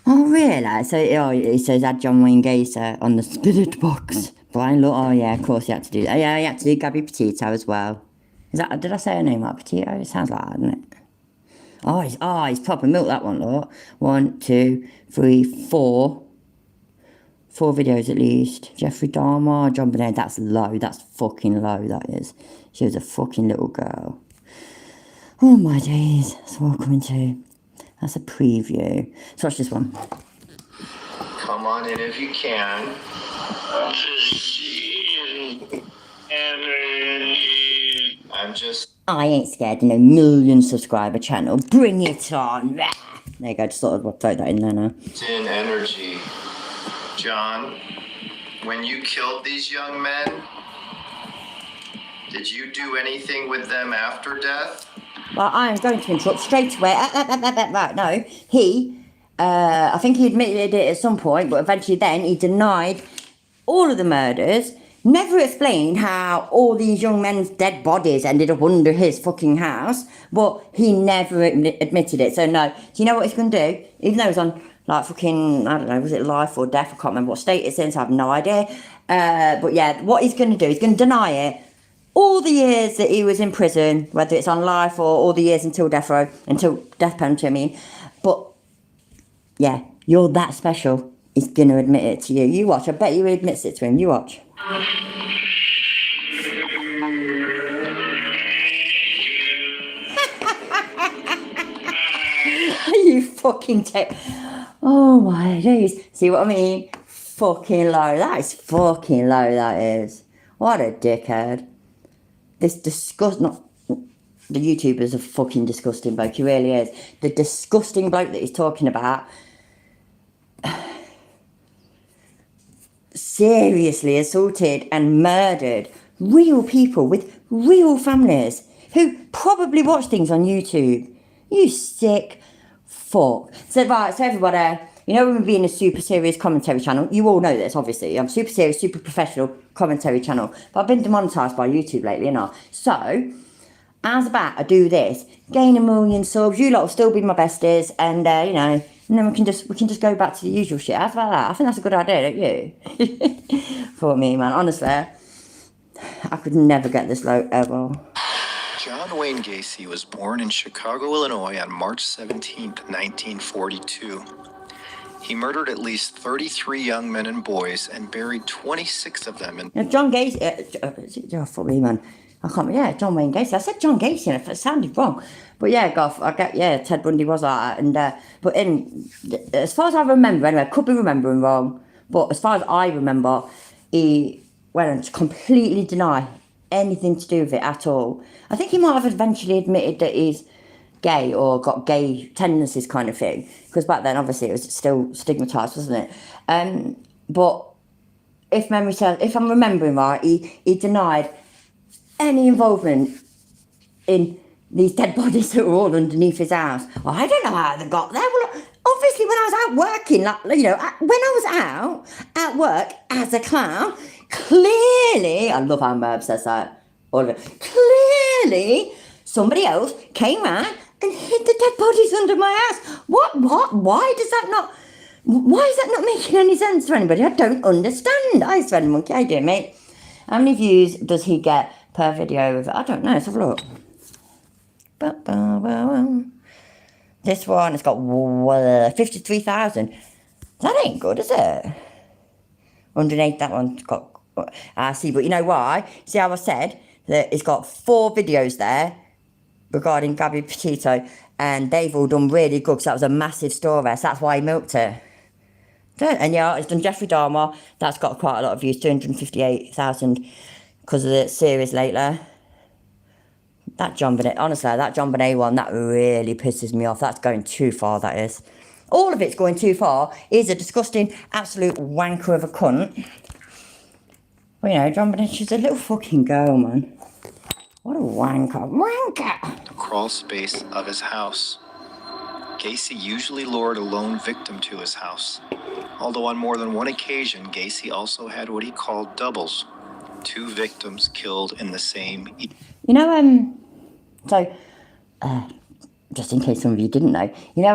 Oh really? So it says add John Wayne Gacy on the spirit box. Brian look, oh yeah, of course he had to do that. Yeah, he had to do Gabby Petito as well. Is that, did I say her name like Petito? It sounds like that, doesn't it? Oh, he's proper milk that one, look. 1, 2, 3, 4. 4 videos at least. Jeffrey Dahmer, John Bonet, that's low. That's fucking low, that is. She was a fucking little girl. Oh my days. That's what we're coming to. That's a preview. Let's watch this one. Come on in if you can. I ain't scared of no 1,000,000 subscriber channel. Bring it on. There you go, just sort of throw that in there now. In energy. John, when you killed these young men, did you do anything with them after death? Well, I am going to interrupt straight away. Right, no. I think he admitted it at some point, but eventually then he denied all of the murders. Never explained how all these young men's dead bodies ended up under his fucking house, but he never admitted it. So no, do you know what he's going to do? Even though he's on, like, fucking, I don't know, was it life or death? I can't remember what state it's in, so I have no idea. But yeah, what he's going to do, he's going to deny it. All the years that he was in prison, whether it's on life or all the years until death row, until death penalty, I mean. But, yeah, you're that special. He's going to admit it to you. You watch, I bet you he admits it to him. You watch. You fucking oh my days. See what I mean? Fucking low. That is fucking low, that is. What a dickhead. This not the YouTuber's a fucking disgusting bloke, he really is. The disgusting bloke that he's talking about seriously assaulted and murdered real people with real families who probably watch things on YouTube. You sick fuck. So right, so everybody, you know when we're being a super serious commentary channel, you all know this obviously, I'm super serious, super professional commentary channel, but I've been demonetised by YouTube lately, you know. So, as about I do this, gain 1,000,000 subs, you lot will still be my besties, and you know, and then we can just go back to the usual shit. How's about that? I think that's a good idea, don't you? For me, man, honestly, I could never get this low ever. John Wayne Gacy was born in Chicago, Illinois on March 17th, 1942. He murdered at least 33 young men and boys and buried 26 of them in... Now, John Gacy, fuck me, man. I can't, yeah, John Wayne Gacy. I said John Gacy, and it sounded wrong. But yeah, Goff, Ted Bundy was like that. And, but as far as I remember, anyway, I could be remembering wrong, but as far as I remember, he went on to completely deny anything to do with it at all. I think he might have eventually admitted that he's gay or got gay tendencies kind of thing, because back then obviously it was still stigmatised, wasn't it? But if memory serves, if I'm remembering right, he denied any involvement in these dead bodies that were all underneath his house. Well, I don't know how they got there. Well, obviously when I was out working, like, you know, when I was out at work as a clown, clearly, I love how Merv says that, all of it, clearly somebody else came round and hid the dead bodies under my house. What? Why is that not making any sense to anybody? I don't understand. I spend a monkey idea, mate. How many views does he get per video of it? I don't know, let's have a look. This one has got 53,000. That ain't good, is it? 108, that one's got... I see, but you know why? See how I said that it's got 4 videos there regarding Gabby Petito, and they've all done really good, because that was a massive story, so that's why he milked it. And yeah, it's done Jeffrey Dahmer, that's got quite a lot of views, 258,000, because of the series lately. That John Bonet, honestly, that John Bonet one, that really pisses me off. That's going too far, that is. All of it's going too far. He's a disgusting, absolute wanker of a cunt. Well, you know, John Bonet, she's a little fucking girl, man. What a wanker. Wanker! The crawl space of his house. Gacy usually lured a lone victim to his house. Although on more than one occasion, Gacy also had what he called doubles. 2 victims killed in the same... You know, just in case some of you didn't know, you know,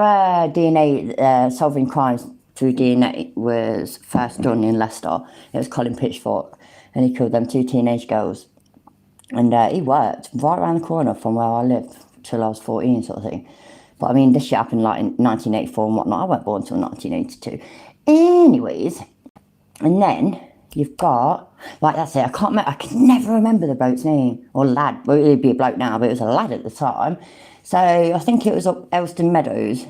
DNA, solving crimes through DNA was first done in Leicester. It was Colin Pitchfork, and he killed them 2 teenage girls. And he worked right around the corner from where I lived till I was 14, sort of thing. But I mean, this shit happened like in 1984 and whatnot. I wasn't born until 1982. Anyways, and then you've got, like, that's it. I can never remember the bloke's name or lad. Well, it'd be a bloke now, but it was a lad at the time. So I think it was up Elston Meadows,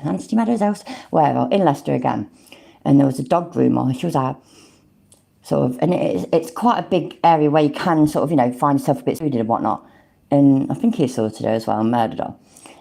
wherever, in Leicester again. And there was a dog groomer. She was out, sort of, and it's quite a big area where you can sort of, you know, find yourself a bit secluded and whatnot. And I think he assaulted her as well and murdered her.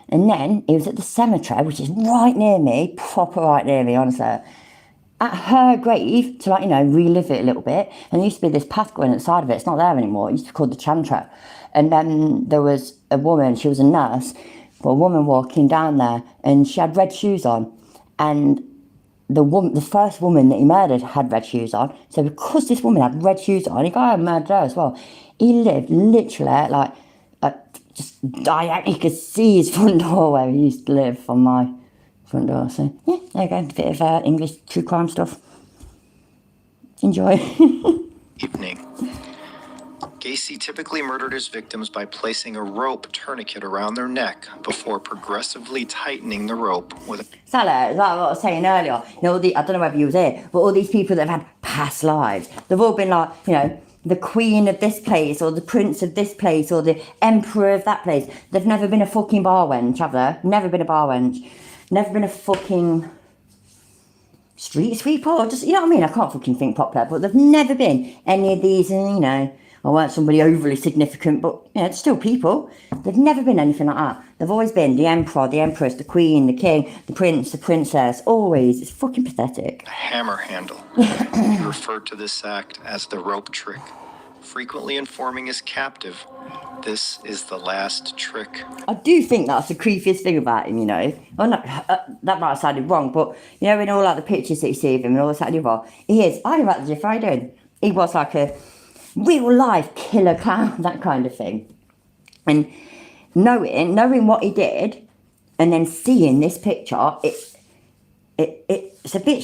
And then he was at the cemetery, which is right near me, proper right near me, honestly, at her grave to, like, you know, relive it a little bit. And there used to be this path going at the side of it. It's not there anymore. It used to be called the Chantra. And then there was a woman, she was a nurse, but a woman walking down there, and she had red shoes on. And the first woman that he murdered had red shoes on. So because this woman had red shoes on, he got her murdered her as well. He lived literally like just you could see his front door where he used to live from my front door. So yeah, there you go, a bit of English true crime stuff. Enjoy. Evening. Gacy typically murdered his victims by placing a rope tourniquet around their neck before progressively tightening the rope with a... Salah, like what I was saying earlier, you know, I don't know whether you was here, but all these people that have had past lives, they've all been like, you know, the queen of this place, or the prince of this place, or the emperor of that place. They've never been a fucking bar wench, have they? Never been a bar wench. Never been a fucking street sweeper, or just, you know what I mean? I can't fucking think properly, but they've never been any of these, and, you know, I weren't somebody overly significant, but, you know, it's still people. They've never been anything like that. They've always been the emperor, the empress, the queen, the king, the prince, the princess, always. It's fucking pathetic. A hammer handle. He referred to this act as the rope trick, frequently informing his captive, "This is the last trick." I do think that's the creepiest thing about him, you know. Well, no, that might have sounded wrong, but, you know, in all like the pictures that you see of him and all this that and the other, he is, I don't know about the different I did. He was like a real life killer clown, that kind of thing. And knowing what he did, and then seeing this picture, it's a bit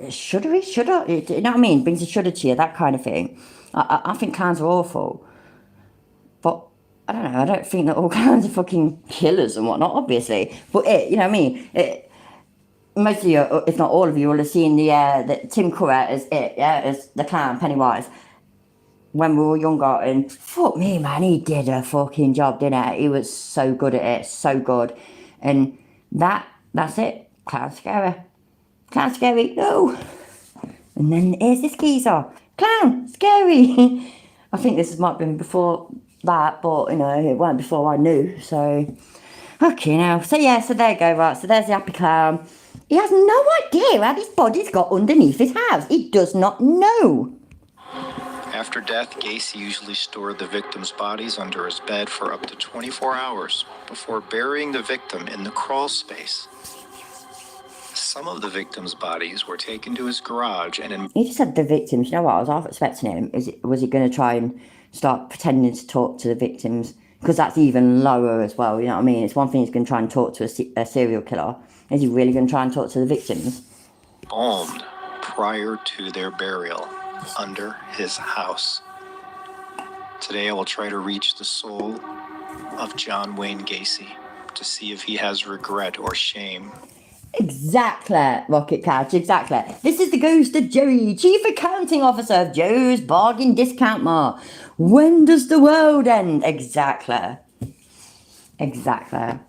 shuddery, you know what I mean? Brings a shudder to you, that kind of thing. I think clowns are awful. But, I don't know, I don't think that all clowns are fucking killers and whatnot, obviously. But you know what I mean? Most of you, if not all of you, will have seen the Tim Curry as as the clown, Pennywise, when we were younger, and fuck me, man, he did a fucking job, didn't he? He was so good at it, so good. And that's it. Clown scary. Clown scary, no. And then here's this geezer. Clown, scary. I think this might have been before that, but, you know, it weren't before I knew, so... Okay, now, so yeah, so there you go, right, so there's the happy clown. He has no idea how his body's got underneath his house. He does not know. After death, Gacy usually stored the victims' bodies under his bed for up to 24 hours before burying the victim in the crawl space. Some of the victims' bodies were taken to his garage and... He just said the victims. You know what, I was half expecting him. Was he going to try and start pretending to talk to the victims? Because that's even lower as well, you know what I mean? It's one thing he's going to try and talk to a serial killer. Is he really going to try and talk to the victims? Embalmed prior to their burial under his house. Today I will try to reach the soul of John Wayne Gacy to see if he has regret or shame. Exactly, Rocket Couch, exactly. This is the ghost of Joey, Chief Accounting Officer of Joe's Bargain Discount Mart. When does the world end? Exactly. Exactly.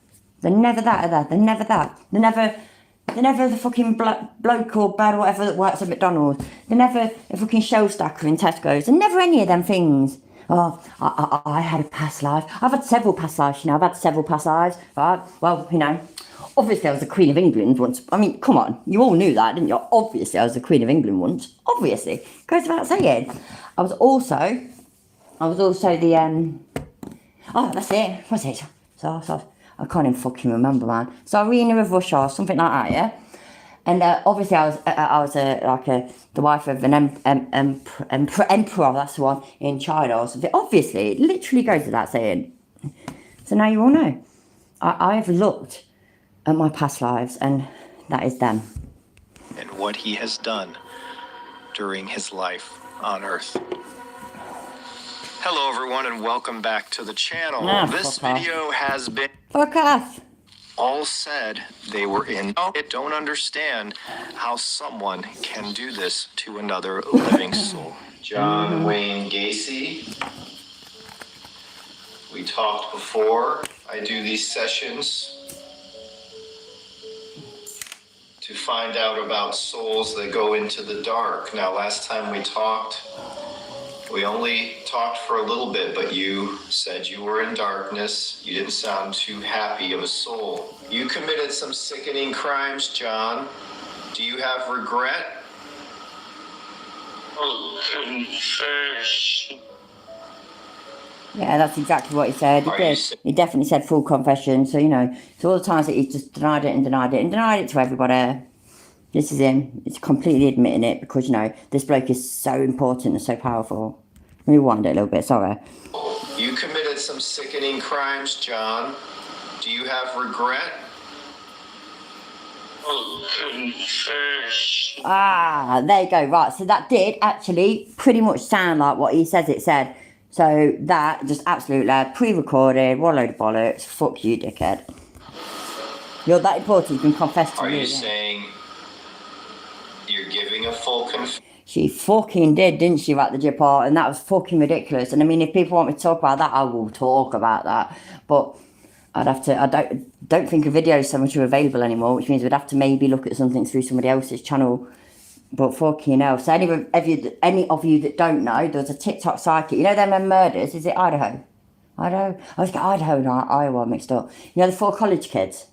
They're never that, are they? They're never that. They're never the fucking bloke or bird or whatever that works at McDonald's. They're never a fucking show stacker in Tesco's. They're never any of them things. Oh, I had a past life. I've had several past lives, you know. I've had several past lives, right? Well, you know, obviously I was the Queen of England once. I mean, come on, you all knew that, didn't you? Obviously I was the Queen of England once. Obviously, goes without saying. I was also the oh, that's it. What's it? So I can't even fucking remember, man. Tsarina of Russia or something like that, yeah. And obviously, I was the wife of an emperor. That's the one in China or something. Obviously, it literally goes without saying. So now you all know. I have looked at my past lives, and that is them. And what he has done during his life on Earth. Hello, everyone, and welcome back to the channel. This video has been... Fuck off. All said they were in. I don't understand how someone can do this to another living soul. John Wayne Gacy. We talked before. I do these sessions to find out about souls that go into the dark. Now, last time we talked, we only talked for a little bit, but you said you were in darkness. You didn't sound too happy of a soul. You committed some sickening crimes, John. Do you have regret? Yeah, that's exactly what he said. He did. He definitely said full confession. So, you know, so all the times that he just denied it and denied it and denied it to everybody. This is him. He's completely admitting it because, you know, this bloke is so important and so powerful. Let me rewind it a little bit, sorry. You committed some sickening crimes, John. Do you have regret? Ah, there you go. Right, so that did actually pretty much sound like what he says it said. So that just absolutely pre-recorded, what a load of bollocks. Fuck you, dickhead. You're that important, you can confess to me. Are you saying you're giving a full confession? She fucking did, didn't she, at the Jipper? And that was fucking ridiculous. And I mean, if people want me to talk about that, I will talk about that. But I'd have to, I don't think a video is so much available anymore, which means we'd have to maybe look at something through somebody else's channel. But fucking hell. So any of you that don't know, there was a TikTok psychic. You know them murders? Is it Idaho? Idaho? I was getting Idaho and Iowa mixed up. You know the 4 college kids?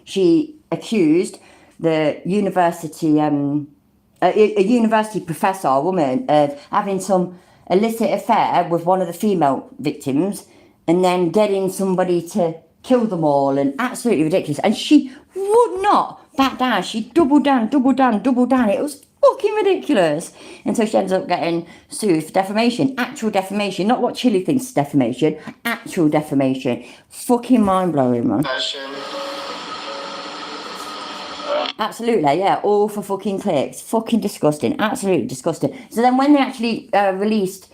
She accused the university, a university professor, a woman, of having some illicit affair with one of the female victims and then getting somebody to kill them all, and absolutely ridiculous. And she would not back down. She doubled down. It was fucking ridiculous. And so she ends up getting sued for defamation. Actual defamation. Not what Chile thinks is defamation. Actual defamation. Fucking mind-blowing, man. Absolutely, yeah. All for fucking clicks. Fucking disgusting. Absolutely disgusting. So then when they actually released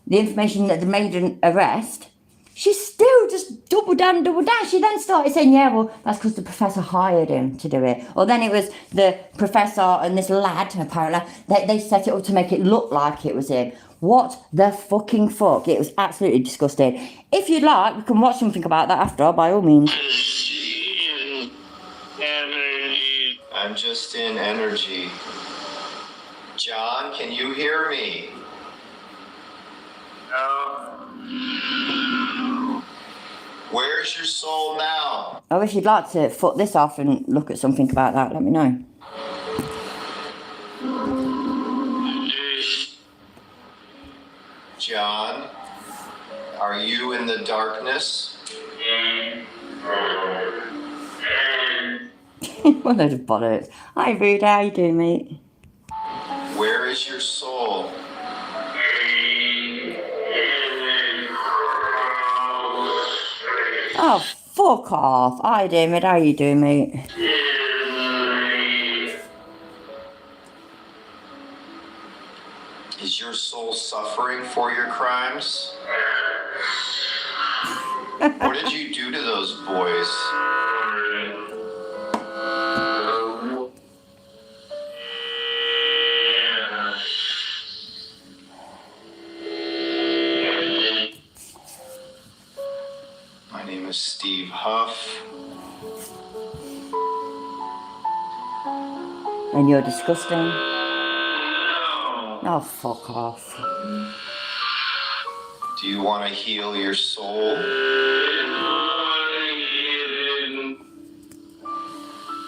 the information that they made an arrest, she still just doubled down. She then started saying, yeah, well, that's because the professor hired him to do it. Or then it was the professor and this lad, apparently, they set it up to make it look like it was him. What the fucking fuck? It was absolutely disgusting. If you'd like, we can watch something about that after, by all means. I'm just in energy. John, can you hear me? No. Where's your soul now? I wish you'd like to foot this off and look at something about that. Let me know. John, are you in the darkness? What a load of bollocks. Hi, Rude. How you doing, mate? Where is your soul? Oh, fuck off. Hi, David. How you doing, mate? Is your soul suffering for your crimes? What did you do to those boys? My name is Steve Huff. And you're disgusting. Oh, fuck off. Do you want to heal your soul?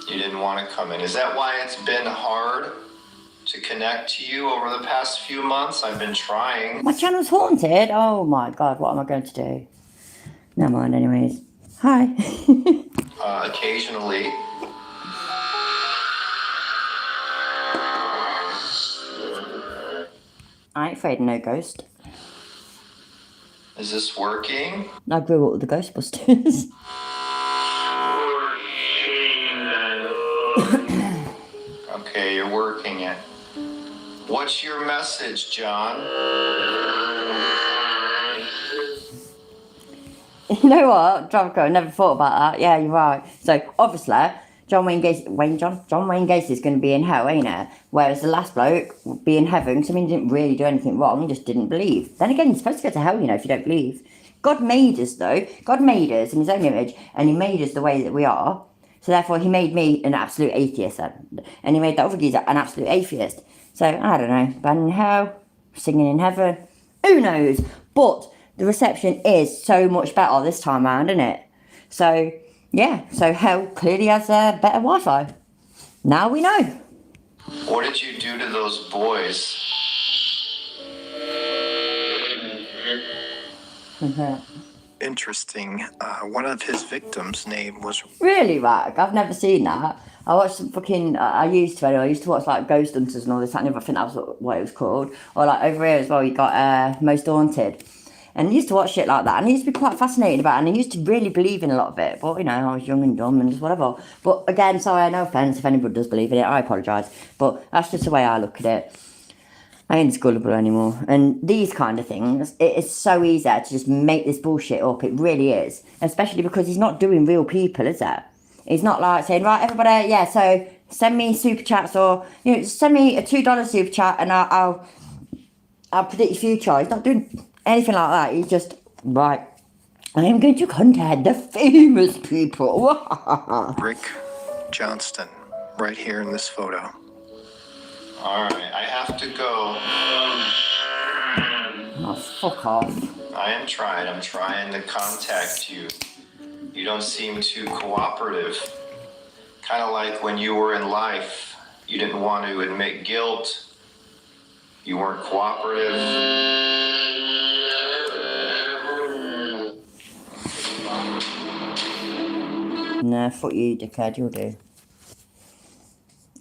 You didn't want to come in. Is that why it's been hard to connect to you over the past few months? I've been trying. My channel's haunted? Oh my god, what am I going to do? Never mind, anyways. Hi. Occasionally. I ain't afraid of no ghost. Is this working? I grew up with the Ghostbusters. Okay, you're working it. What's your message, John? You know what, Jonko, I never thought about that. Yeah, you're right. So obviously, John Wayne Gacy is going to be in hell, ain't it? Whereas the last bloke would be in heaven. Because I mean, he didn't really do anything wrong. He just didn't believe. Then again, you're supposed to go to hell, you know, if you don't believe. God made us, though. God made us in His own image, and He made us the way that we are. So therefore, He made me an absolute atheist, and He made that other geezer an absolute atheist. So I don't know, burning in hell, singing in heaven, who knows? But the reception is so much better this time around, isn't it? So, yeah, so hell clearly has better Wi-Fi. Now we know. What did you do to those boys? Interesting. One of his victims' name was... Really, Rack? I've never seen that. I watched some fucking... I used to watch, like, Ghost Hunters and all this. I think that was what it was called. Or, like, over here as well, you got Most Haunted. And I used to watch shit like that, and I used to be quite fascinated about it, and I used to really believe in a lot of it, but, you know, I was young and dumb and just whatever. But, again, sorry, no offence if anybody does believe in it, I apologise, but that's just the way I look at it. I ain't gullible anymore, and these kind of things, it is so easy to just make this bullshit up, it really is, especially because he's not doing real people, is it? He's not like saying, right, everybody, yeah, so send me super chats, or, you know, send me a $2 super chat, and I'll predict your future. He's not doing anything like that. He's just, right, I am going to contact the famous people. Rick Johnston, right here in this photo. All right, I have to go. Oh, fuck off. I'm trying to contact you. You don't seem too cooperative. Kind of like when you were in life, you didn't want to admit guilt. You weren't cooperative. Nah, fuck you, dickhead, you'll do.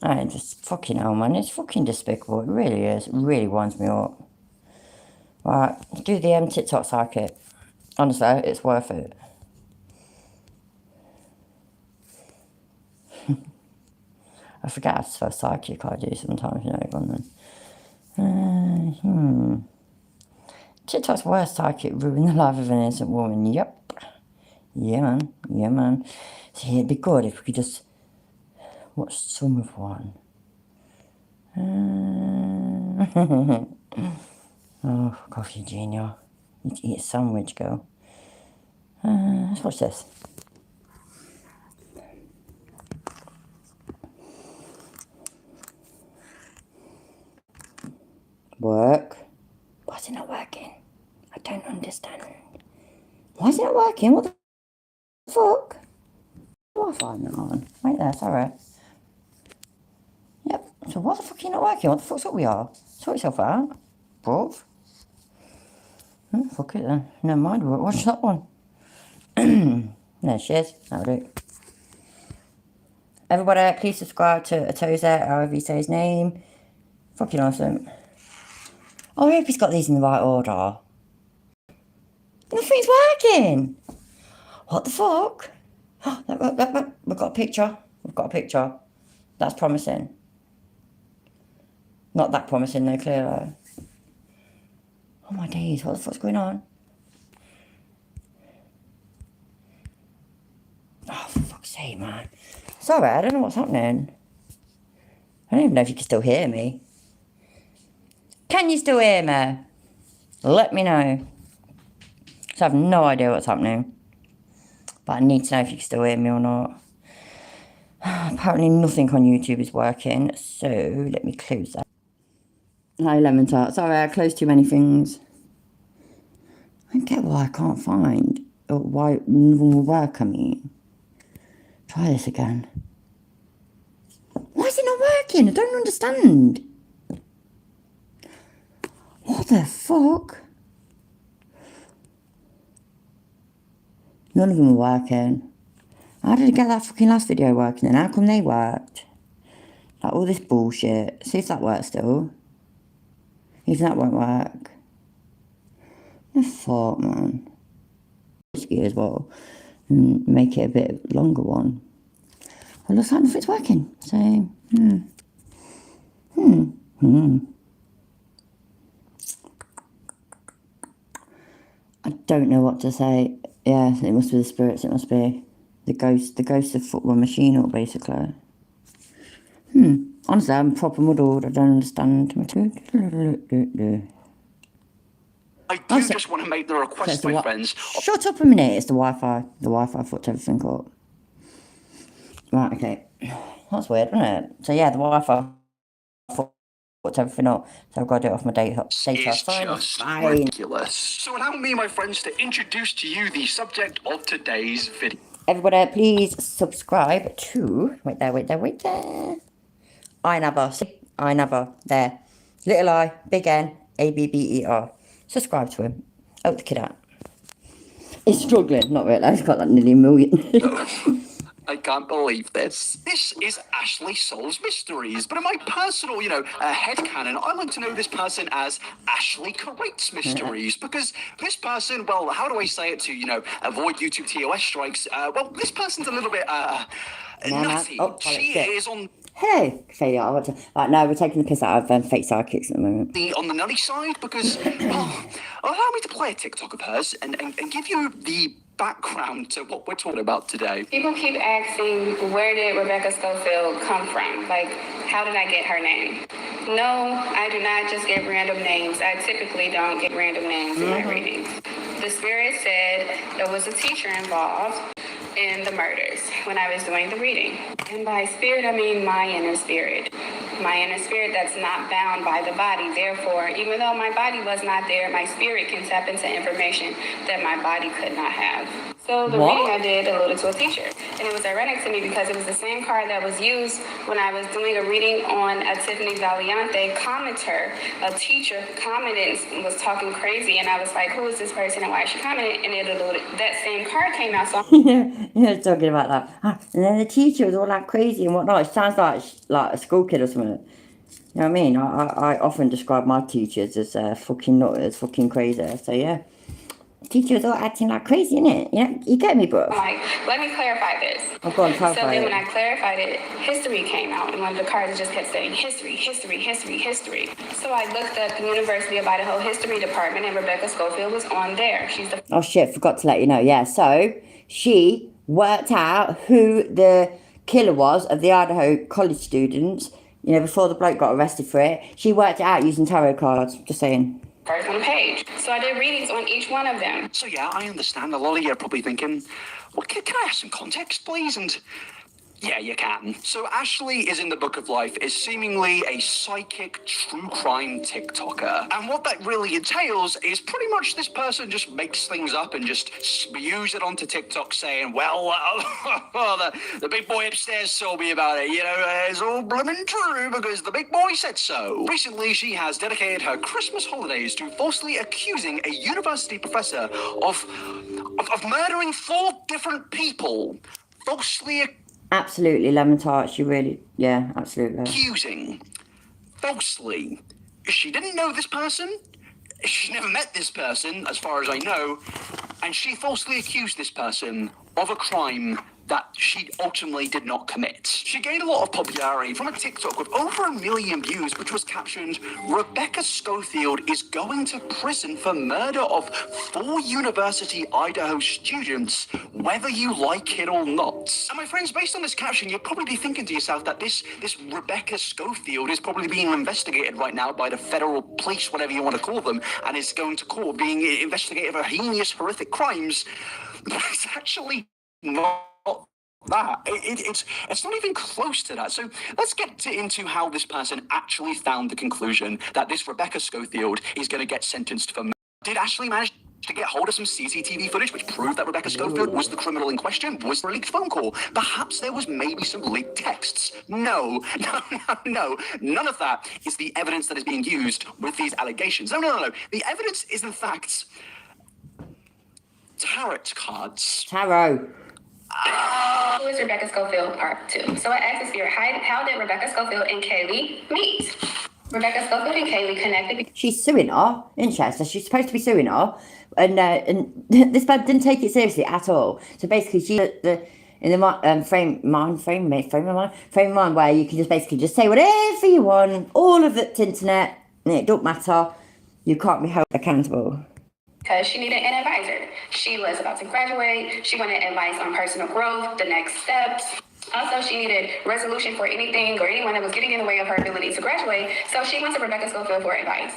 I just fucking hell, man. It's fucking despicable. It really is. It really winds me up. Right, do the TikTok circuit. Honestly, it's worth it. I forget how to spell psychic. I do sometimes, you know, go on then. TikTok's worst psychic ruined the life of an innocent woman. Yep. Yeah, man. Yeah, man. See, it'd be good if we could just watch some of one. Oh, coffee genius. You need to eat a sandwich, girl. Let's watch this. Work. Why is it not working? I don't understand. Why is it not working? What the fuck? Wi-Fi not on. Right there, sorry. Yep. So why the fuck are you not working? What the fuck's up we are? Sort yourself out, bruv. Fuck it then. Never mind, we'll watch that one. There she is. That'll do. Everybody, please subscribe to Atoza, however you say his name. Fucking awesome. Oh, I hope he's got these in the right order. Nothing's working. What the fuck? Look, we've got a picture. We've got a picture. That's promising. Not that promising, though, clearly. Oh my days, what the fuck's going on? Oh, for fuck's sake, man. Sorry, I don't know what's happening. I don't even know if you can still hear me. Can you still hear me? Let me know. So I have no idea what's happening. But I need to know if you can still hear me or not. Apparently nothing on YouTube is working, so let me close that. Hi, Lemon Tart. Sorry, I closed too many things. I don't get why I can't find, or why nothing will work, I mean. Try this again. Why is it not working? I don't understand. What the fuck? None of them are working. How did I get that fucking last video working then? How come they worked? Like all this bullshit. See if that works still. Even that won't work. The fuck, man. Risky as well. And make it a bit longer one. Well, looks like nothing's working. So, I don't know what to say. Yeah, it must be the spirits. It must be the ghost of football machine, or basically. Honestly, I'm proper muddled. I don't understand. I do just want to make the request, my friends. Shut up a minute. It's the Wi-Fi. The Wi-Fi fucked everything up. Right, okay. That's weird, isn't it? So yeah, the Wi-Fi fucked everything up. So I've got to do it off my data. It's just ridiculous. So allow me, my friends, to introduce to you the subject of today's video. Everybody, please subscribe to... Wait there. I there. Little I, big N, ABBER. Subscribe to him. Oh, the kid out. He's struggling. Not really. He's got like nearly a million. I can't believe this. This is Ashley Solves Mysteries, but in my personal, headcanon, I like to know this person as Ashley Creates Mysteries, because this person, well, how do I say it to, avoid YouTube TOS strikes? Well, this person's a little bit, nutty. Oh, she is on... Hey, failure. I want to... Right, no, we're taking the piss out of fake sidekicks at the moment. On the nutty side, because, allow me to play a TikTok of hers and give you the background to what we're talking about today. People keep asking, where did Rebecca Schofield come from? Like, how did I get her name? No, I do not just get random names. I typically don't get random names in my readings. The spirit said there was a teacher involved in the murders when I was doing the reading. And by spirit, I mean my inner spirit. My inner spirit that's not bound by the body. Therefore, even though my body was not there, my spirit can tap into information that my body could not have. So the reading I did alluded to a teacher. And it was ironic to me because it was the same card that was used when I was doing a reading on a Tiffany Valiante commenter. A teacher commented and was talking crazy. And I was like, who is this person and why is she commenting? And it alluded, that same card came out. So yeah, talking about that. And then the teacher was all like crazy and whatnot. It sounds like a school kid or something. You know what I mean? I often describe my teachers as fucking nutters, fucking crazy. So yeah. Teachers all acting like crazy, innit? You get me, bro? Like, let me clarify this. I've got to clarify So then when I clarified it, history came out, and one of the cards just kept saying history. So I looked up the University of Idaho History Department, and Rebecca Schofield was on there. She's the... Oh shit, forgot to let you know. Yeah, so she worked out who the killer was of the Idaho college students, before the bloke got arrested for it. She worked it out using tarot cards, just saying. First on the page. So I did readings on each one of them. So yeah, I understand. A lot of you are probably thinking, well, can I have some context, please? And yeah, you can. So Ashley is in the Book of Life, is seemingly a psychic true crime TikToker. And what that really entails is pretty much this person just makes things up and just spews it onto TikTok saying, well, the big boy upstairs told me about it. It's all blooming true because the big boy said so. Recently, she has dedicated her Christmas holidays to falsely accusing a university professor of murdering 4 different people. Falsely Absolutely, lemon tart. She really, yeah, absolutely. Accusing. Falsely. She didn't know this person. She's never met this person, as far as I know. And she falsely accused this person of a crime that she ultimately did not commit. She gained a lot of popularity from a TikTok with over 1 million views, which was captioned, Rebecca Schofield is going to prison for murder of 4 University Idaho students, whether you like it or not. And my friends, based on this caption, you'll probably be thinking to yourself that this Rebecca Schofield is probably being investigated right now by the federal police, whatever you want to call them, and is going to court being investigated for heinous, horrific crimes. But it's actually not that. It's not even close to that. So let's get into how this person actually found the conclusion that this Rebecca Schofield is going to get sentenced for murder. Did Ashley manage to get hold of some CCTV footage which proved that Rebecca Schofield was the criminal in question? Was there a leaked phone call? Perhaps there was maybe some leaked texts. No. None of that is the evidence that is being used with these allegations. No. The evidence is, in fact, tarot cards. Tarot. Who is Rebecca Schofield Part 2? So I asked this here, how did Rebecca Schofield and Kaylee meet? Rebecca Schofield and Kaylee connected. She's suing her, isn't she? So she's supposed to be suing her, and this man didn't take it seriously at all. So basically, she in the frame of mind where you can just basically just say whatever you want, all of the internet, and it don't matter. You can't be held accountable. Because she needed an advisor. She was about to graduate. She wanted advice on personal growth, the next steps. Also, she needed resolution for anything or anyone that was getting in the way of her ability to graduate. So she went to Rebecca Schofield for advice.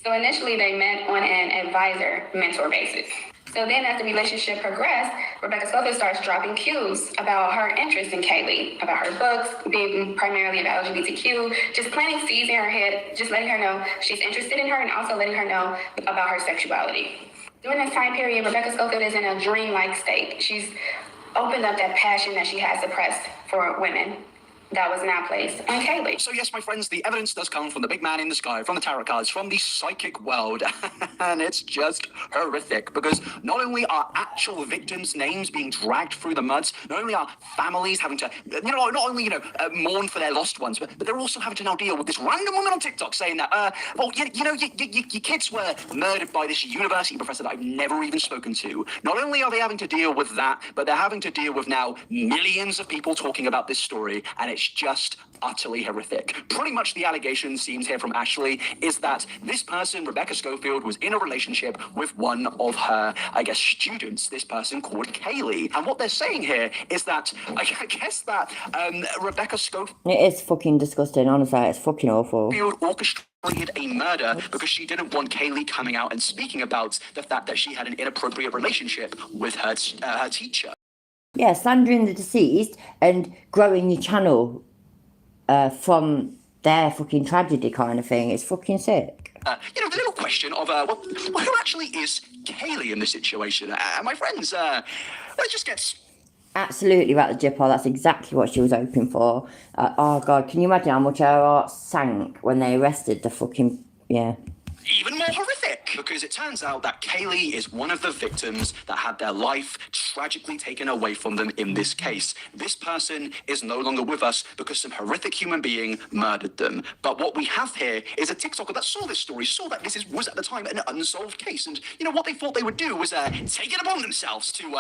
So initially, they met on an advisor-mentor basis. So then as the relationship progressed, Rebecca Schofield starts dropping cues about her interest in Kaylee, about her books, being primarily about LGBTQ, just planting seeds in her head, just letting her know she's interested in her and also letting her know about her sexuality. During this time period, Rebecca Schofield is in a dreamlike state. She's opened up that passion that she had suppressed for women that was now placed on Kaylee. So yes, my friends, the evidence does come from the big man in the sky, from the tarot cards, from the psychic world, and it's just horrific because not only are actual victims' names being dragged through the muds, not only are families having to, not only mourn for their lost ones, but they're also having to now deal with this random woman on TikTok saying that, your kids were murdered by this university professor that I've never even spoken to. Not only are they having to deal with that, but they're having to deal with now millions of people talking about this story, and it's just utterly horrific. Pretty much the allegation seems here from Ashley is that this person, Rebecca Schofield, was in a relationship with one of her, students, this person called Kaylee. And what they're saying here is that, Rebecca Schofield... It is fucking disgusting, honestly. It's fucking awful. ...orchestrated a murder because she didn't want Kaylee coming out and speaking about the fact that she had an inappropriate relationship with her teacher. Yeah, slandering the deceased and growing your channel from their fucking tragedy kind of thing. It's fucking sick. The little question of, who actually is Kaylee in this situation? My friends, let's just get... Absolutely right, the Jippo. That's exactly what she was hoping for. Oh, God, can you imagine how much her heart sank when they arrested the fucking... Yeah. Even more horrific, because it turns out that Kaylee is one of the victims that had their life tragically taken away from them in this case. This person is no longer with us because some horrific human being murdered them. But what we have here is a TikToker that saw this story, saw that this was at the time an unsolved case. And, what they thought they would do was take it upon themselves to,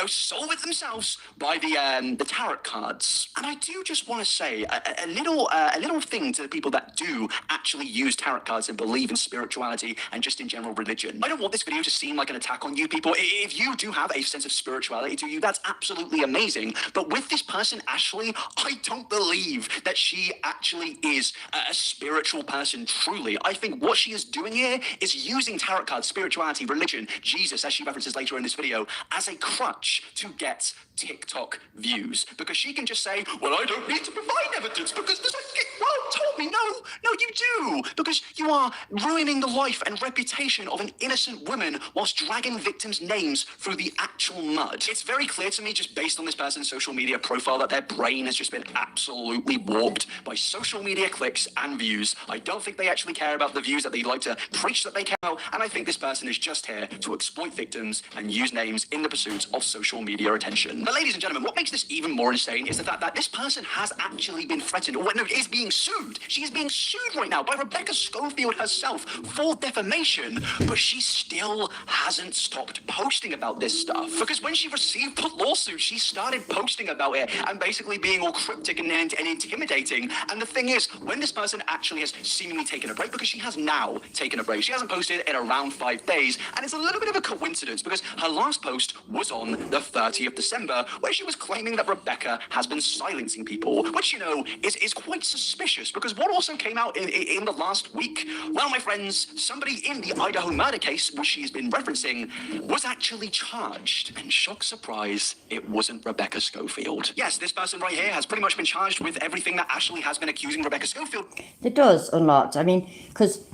solve it themselves by the tarot cards. And I do just want to say a little thing to the people that do actually use tarot cards and believe in spirituality and just in general religion. I don't want this video to seem like an attack on you people. If you do have a sense of spirituality to you, that's absolutely amazing. But with this person, Ashley, I don't believe that she actually is a spiritual person truly. I think what she is doing here is using tarot cards, spirituality, religion, Jesus, as she references later in this video, as a crutch to get TikTok views. Because she can just say, well, I don't need to provide evidence because the psychic world told me. No, you do. Because you are ruining the life and reputation of an innocent woman whilst dragging victims' names through the actual mud. It's very clear to me, just based on this person's social media profile, that their brain has just been absolutely warped by social media clicks and views. I don't think they actually care about the views that they like to preach that they care about, and I think this person is just here to exploit victims and use names in the pursuit of social media attention. But ladies and gentlemen, what makes this even more insane is the fact that this person has actually been threatened, or no, is being sued. She is being sued right now by Rebecca Schofield herself for defamation, but she still hasn't stopped posting about this stuff. Because when she received the lawsuit, she started posting about it and basically being all cryptic and intimidating. And the thing is, when this person actually has seemingly taken a break, because she has now taken a break, she hasn't posted in around 5 days, and it's a little bit of a coincidence because her last post was on the 30th of December, where she was claiming that Rebecca has been silencing people, which, is quite suspicious, because what also came out in the last week, well, my friends, somebody in the Idaho murder case, which she's been referencing, was actually charged. And shock surprise, it wasn't Rebecca Schofield. Yes, this person right here has pretty much been charged with everything that Ashley has been accusing Rebecca Schofield. It does, unlocked. I mean, because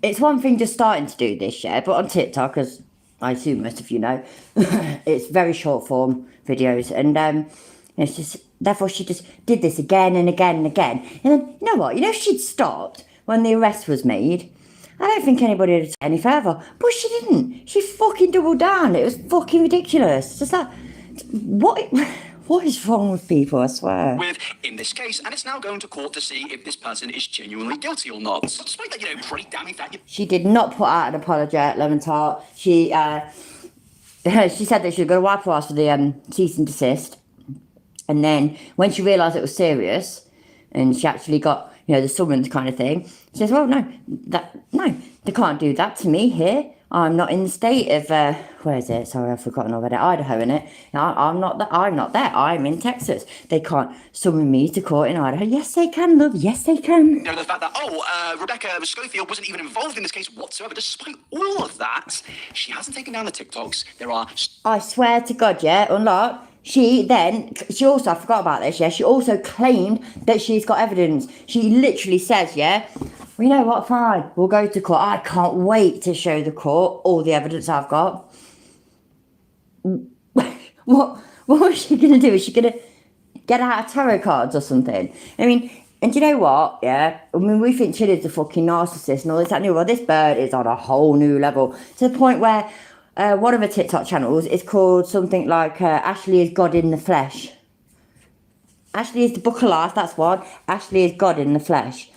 it's one thing just starting to do this, yeah, but on TikTok, as I assume most of you know. It's very short form videos, and it's just, therefore she just did this again and again and again. And then, you know what? You know, she'd stopped when the arrest was made. I don't think anybody would take any further, but she didn't. She fucking doubled down. It was fucking ridiculous. It's just like, what is wrong with people, I swear. With, in this case, and it's now going to court to see if this person is genuinely guilty or not. But despite that, pretty damning fact... She did not put out an apology, Lemon Tart. She said that she was going to wipe her ass for the cease and desist. And then, when she realised it was serious, and she actually got, the summons kind of thing, she says, well, no, they can't do that to me here. I'm not in the state of, where is it? Sorry, I've forgotten already. Idaho, innit? I'm not there. I'm in Texas. They can't summon me to court in Idaho. Yes, they can, love. Yes, they can. The fact that, Rebecca Schofield wasn't even involved in this case whatsoever. Despite all of that, she hasn't taken down the TikToks. There are... I swear to God, yeah, unlock. She also, I forgot about this, yeah, she also claimed that she's got evidence. She literally says, yeah, well, you know what, fine, we'll go to court. I can't wait to show the court all the evidence I've got. What was she going to do? Is she going to get out tarot cards or something? I mean, and do you know what, yeah, I mean, we think Chili's a fucking narcissist and all this, that, and well, this bird is on a whole new level, to the point where one of her TikTok channels is called something like Ashley is God in the Flesh. Ashley is the Book of Life, that's one. Ashley is God in the Flesh.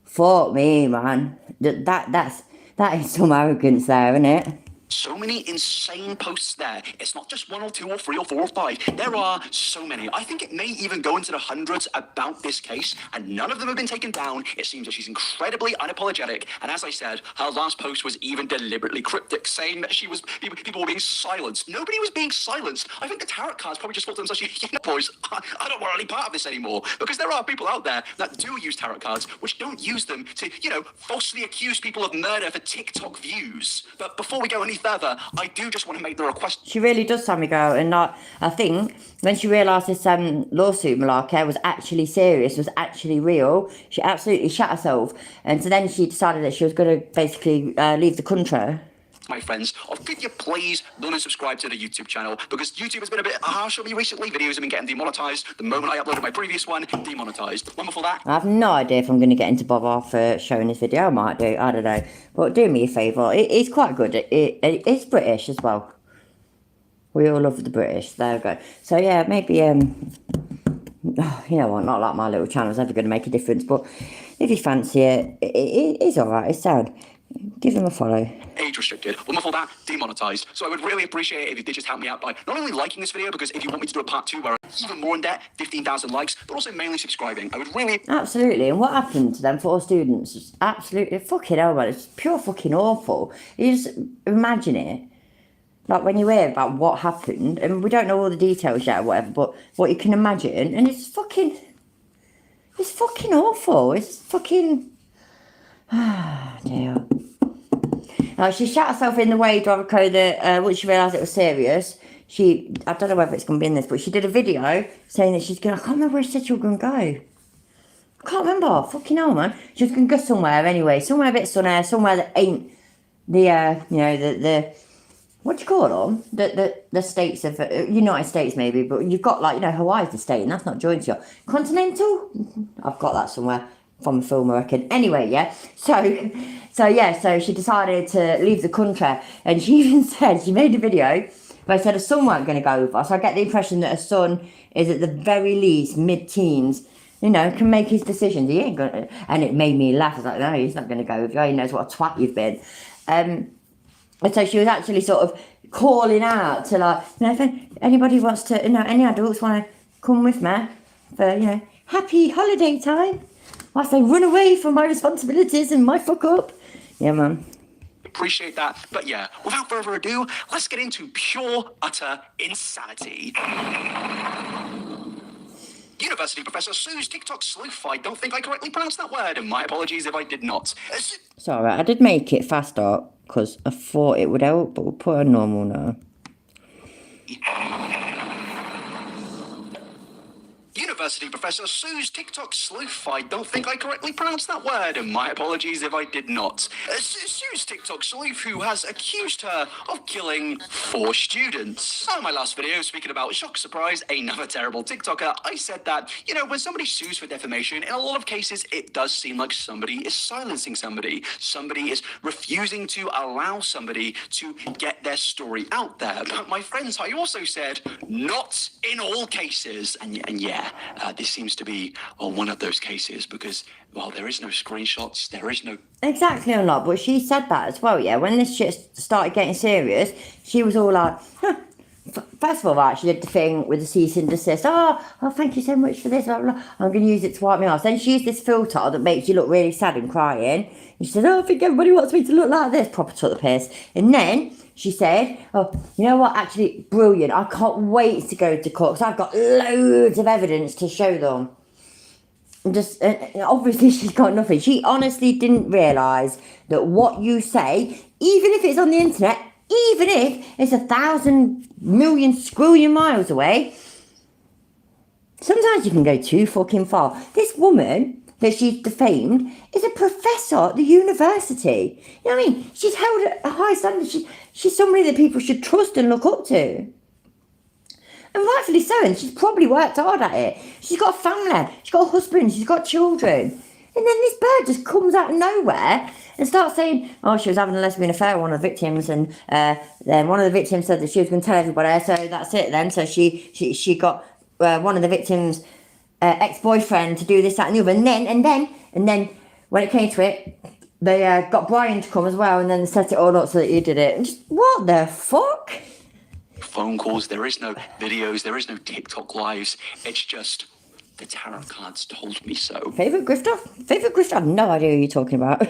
Fuck me, man. That is some arrogance there, isn't it? So many insane posts there. It's not just 1 or 2 or 3 or 4 or 5. There are so many. I think it may even go into the hundreds about this case, and none of them have been taken down. It seems that she's incredibly unapologetic. And as I said, her last post was even deliberately cryptic, saying that people were being silenced. Nobody was being silenced. I think the tarot cards probably just thought to themselves, boys, I don't want any part of this anymore. Because there are people out there that do use tarot cards, which don't use them to, falsely accuse people of murder for TikTok views. But before we go any further, I do just want to make the request. She really does, Sammy Girl, and I think when she realised this lawsuit malarkey was actually serious, was actually real, she absolutely shat herself. And so then she decided that she was going to basically leave the country. My friends, could you please unsubscribe to the YouTube channel, because YouTube has been a bit harsh on me recently. Videos have been getting demonetized. The moment I uploaded my previous one, demonetized. One before that. I have no idea if I'm going to get into bother for showing this video. I might do, I don't know. But do me a favour, it's quite good. It's British as well. We all love the British. There we go. So yeah, maybe, you know what, not like my little channel's ever going to make a difference, but if you fancy it, it's alright, it's sound. Give them a follow. Age restricted. One before that, demonetized. So I would really appreciate it if you did just help me out by not only liking this video, because if you want me to do a part 2 where I'm even more in depth, 15,000 likes, but also mainly subscribing. I would really... Absolutely. And what happened to them 4 students? It's absolutely fucking hell, man. It's pure fucking awful. You just imagine it. Like when you hear about what happened, and we don't know all the details yet or whatever, but what you can imagine, and it's fucking awful. It's fucking... Ah, dear. She shot herself in the way, Dorico, that once she realised it was serious, I don't know whether it's going to be in this, but she did a video saying that she's going to, I can't remember where she said she was going to go. I can't remember, fucking hell, man. She was going to go somewhere anyway, somewhere a bit sunny, somewhere that ain't the what do you call them? The states of, United States maybe, but you've got like, Hawaii's the state, and that's not joined to you. Continental? I've got that somewhere. From a film, I reckon. Anyway, yeah. So she decided to leave the country, and she even said, she made a video where said her son weren't going to go with her. So I get the impression that her son is at the very least mid-teens, can make his decisions. He ain't gonna, and it made me laugh. I was like, no, he's not going to go with you. He knows what a twat you've been. And so she was actually sort of calling out to like, if anybody wants to, any adults want to come with me for, happy holiday time. Whilst I run away from my responsibilities and my fuck up. Yeah, man. Appreciate that. But yeah, without further ado, let's get into pure, utter insanity. University Professor Sue's TikTok sleuth. I don't think I correctly pronounced that word, and my apologies if I did not. Sorry, I did make it faster because I thought it would help, but we'll put it on normal now. University professor sues TikTok sleuth. I don't think I correctly pronounced that word, and my apologies if I did not. Sues TikTok sleuth who has accused her of killing 4 students. On my last video, speaking about shock surprise, another terrible TikToker, I said that, you know, when somebody sues for defamation, in a lot of cases, it does seem like somebody is silencing somebody. Somebody is refusing to allow somebody to get their story out there. But my friends, I also said, not in all cases. And yeah, this seems to be one of those cases because, well, there is no screenshots, there is no... Exactly, a lot, but she said that as well, yeah. When this shit started getting serious, she was all like, huh. First of all, right, she did the thing with the cease and desist. Oh, thank you so much for this. Blah, blah, blah. I'm going to use it to wipe me off. Then she used this filter that makes you look really sad and crying. And she said, oh, I think everybody wants me to look like this. Proper took the piss. And then she said, oh, you know what? Actually, brilliant. I can't wait to go to court because I've got loads of evidence to show them. And just obviously, she's got nothing. She honestly didn't realise that what you say, even if it's on the internet, even if it's 1,000 million squillion miles away, sometimes you can go too fucking far. This woman that she's defamed is a professor at the university. You know what I mean? She's held at a high standard. She's somebody that people should trust and look up to. And rightfully so, and she's probably worked hard at it. She's got a family, she's got a husband, she's got children. And then this bird just comes out of nowhere and starts saying, oh, she was having a lesbian affair with one of the victims, and then one of the victims said that she was going to tell everybody, so that's it then. So she got one of the victims' ex-boyfriend to do this, that and the other. And then when it came to it, they got Brian to come as well, and then they set it all up so that you did it. And just, what the fuck? Phone calls, there is no videos, there is no TikTok lives. It's just... the tarot cards told me so. Favourite grifter? I have no idea who you're talking about.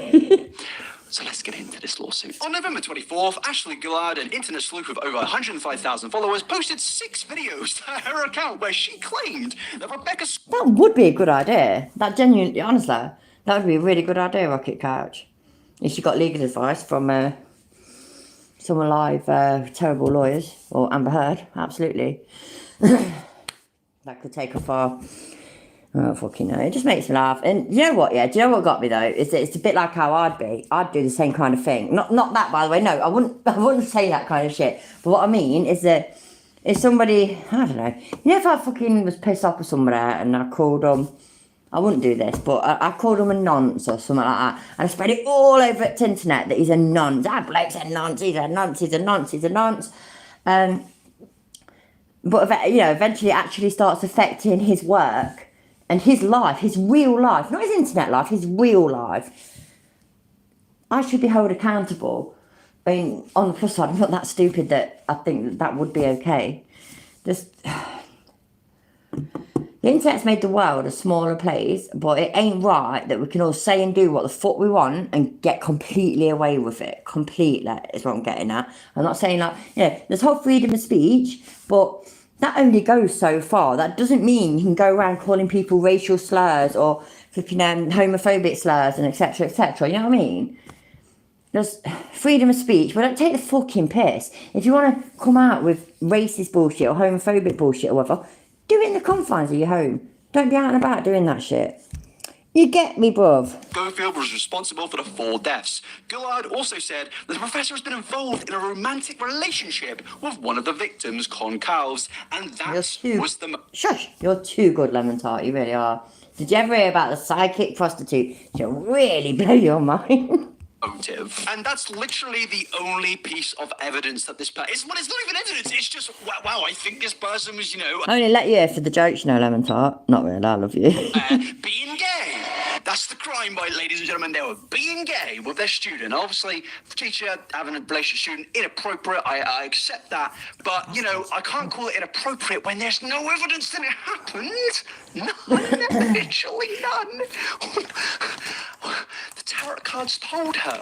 So let's get into this lawsuit. On November 24th, Ashley Gillard, an internet sleuth with over 105,000 followers, posted 6 videos to her account where she claimed that Rebecca... That would be a good idea. That genuinely, honestly, that would be a really good idea, Rocket Couch. If she got legal advice from some alive terrible lawyers, or Amber Heard, absolutely. That could take her far. Oh, fucking no. It just makes me laugh. And you know what, yeah? Do you know what got me, though? It's a bit like how I'd be. I'd do the same kind of thing. Not that, by the way. No, I wouldn't say that kind of shit. But what I mean is that if somebody... I don't know. You know, if I fucking was pissed off with somebody and I called them... I wouldn't do this, but I called him a nonce or something like that. And I spread it all over the internet that he's a nonce. That bloke's a nonce. He's a nonce. He's a nonce. He's a nonce. But, you know, eventually it actually starts affecting his work and his life, his real life, not his internet life, his real life. I should be held accountable. I mean, on the plus side, I'm not that stupid that I think that would be okay. Just... The internet's made the world a smaller place, but it ain't right that we can all say and do what the fuck we want and get completely away with it. Completely is what I'm getting at. I'm not saying like, you know, there's whole freedom of speech, but that only goes so far. That doesn't mean you can go around calling people racial slurs or flipping homophobic slurs and etc, etc. You know what I mean? There's freedom of speech, but don't take the fucking piss. If you want to come out with racist bullshit or homophobic bullshit or whatever, do it in the confines of your home. Don't be out and about doing that shit. You get me, bruv. Schofield was responsible for the 4 deaths. Gillard also said that the professor has been involved in a romantic relationship with one of the victims, Concalves, and that was the... Shush! You're too good, Lemon Tart. You really are. Did you ever hear about the psychic prostitute? She'll really blow your mind. Motive. And that's literally the only piece of evidence that this person... It's not even evidence, it's just, wow, I think this person was, you know... I only let you hear for the jokes, you know, Lemon Tart. Not really, I love you. Being gay. That's the crime, ladies and gentlemen. They were being gay with their student. Obviously, the teacher having a relationship with student, inappropriate. I accept that. But, you know, I can't call it inappropriate when there's no evidence that it happened. None. Literally none. The tarot cards told her.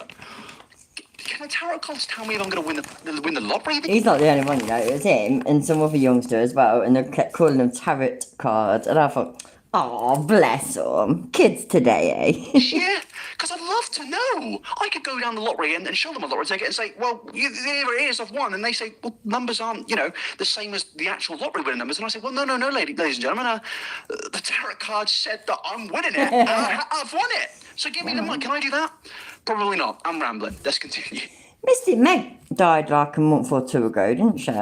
Can the tarot cards tell me if I'm going to win the lottery? He's not the only one, you know. It was him and some other youngster as well, and they kept calling them tarot cards. And I thought, Oh, bless them. Kids today, eh? Yeah, because I'd love to know. I could go down the lottery and show them a lottery ticket and say, well, there it is, I've won. And they say, well, numbers aren't, the same as the actual lottery winning numbers. And I say, well, no, ladies and gentlemen, the tarot card said that I'm winning it. I've won it. So give me the money. Can I do that? Probably not. I'm rambling. Let's continue. Mystic Meg died like a month or two ago, didn't she?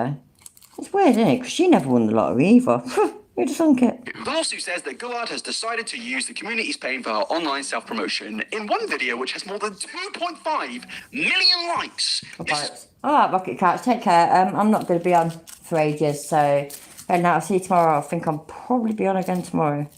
It's weird, isn't it? Because she never won the lottery either. Who'd have thunk it? The lawsuit says that Goulart has decided to use the community's pain for her online self-promotion in one video which has more than 2.5 million likes. Alright, Rocket Cats, take care. I'm not going to be on for ages, so I'll see you tomorrow. I think I'll probably be on again tomorrow.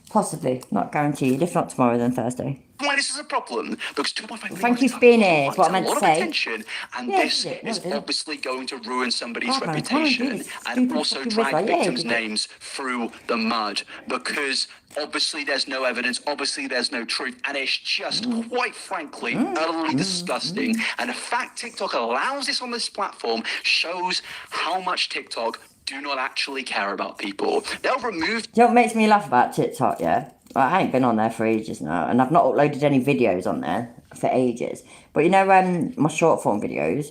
Possibly, not guaranteed. If not tomorrow, then Thursday. Why this is a problem, because 2.5 million Thank you for being here, is what I meant to say. Attention, and this is obviously going to ruin somebody's reputation and also drag victims' names through the mud, because obviously there's no evidence, obviously there's no truth, and it's just quite frankly utterly disgusting. And the fact TikTok allows this on this platform shows how much TikTok do not actually care about people. They'll remove... Do you know what makes me laugh about TikTok, yeah? I ain't been on there for ages now, and I've not uploaded any videos on there for ages. But my short form videos,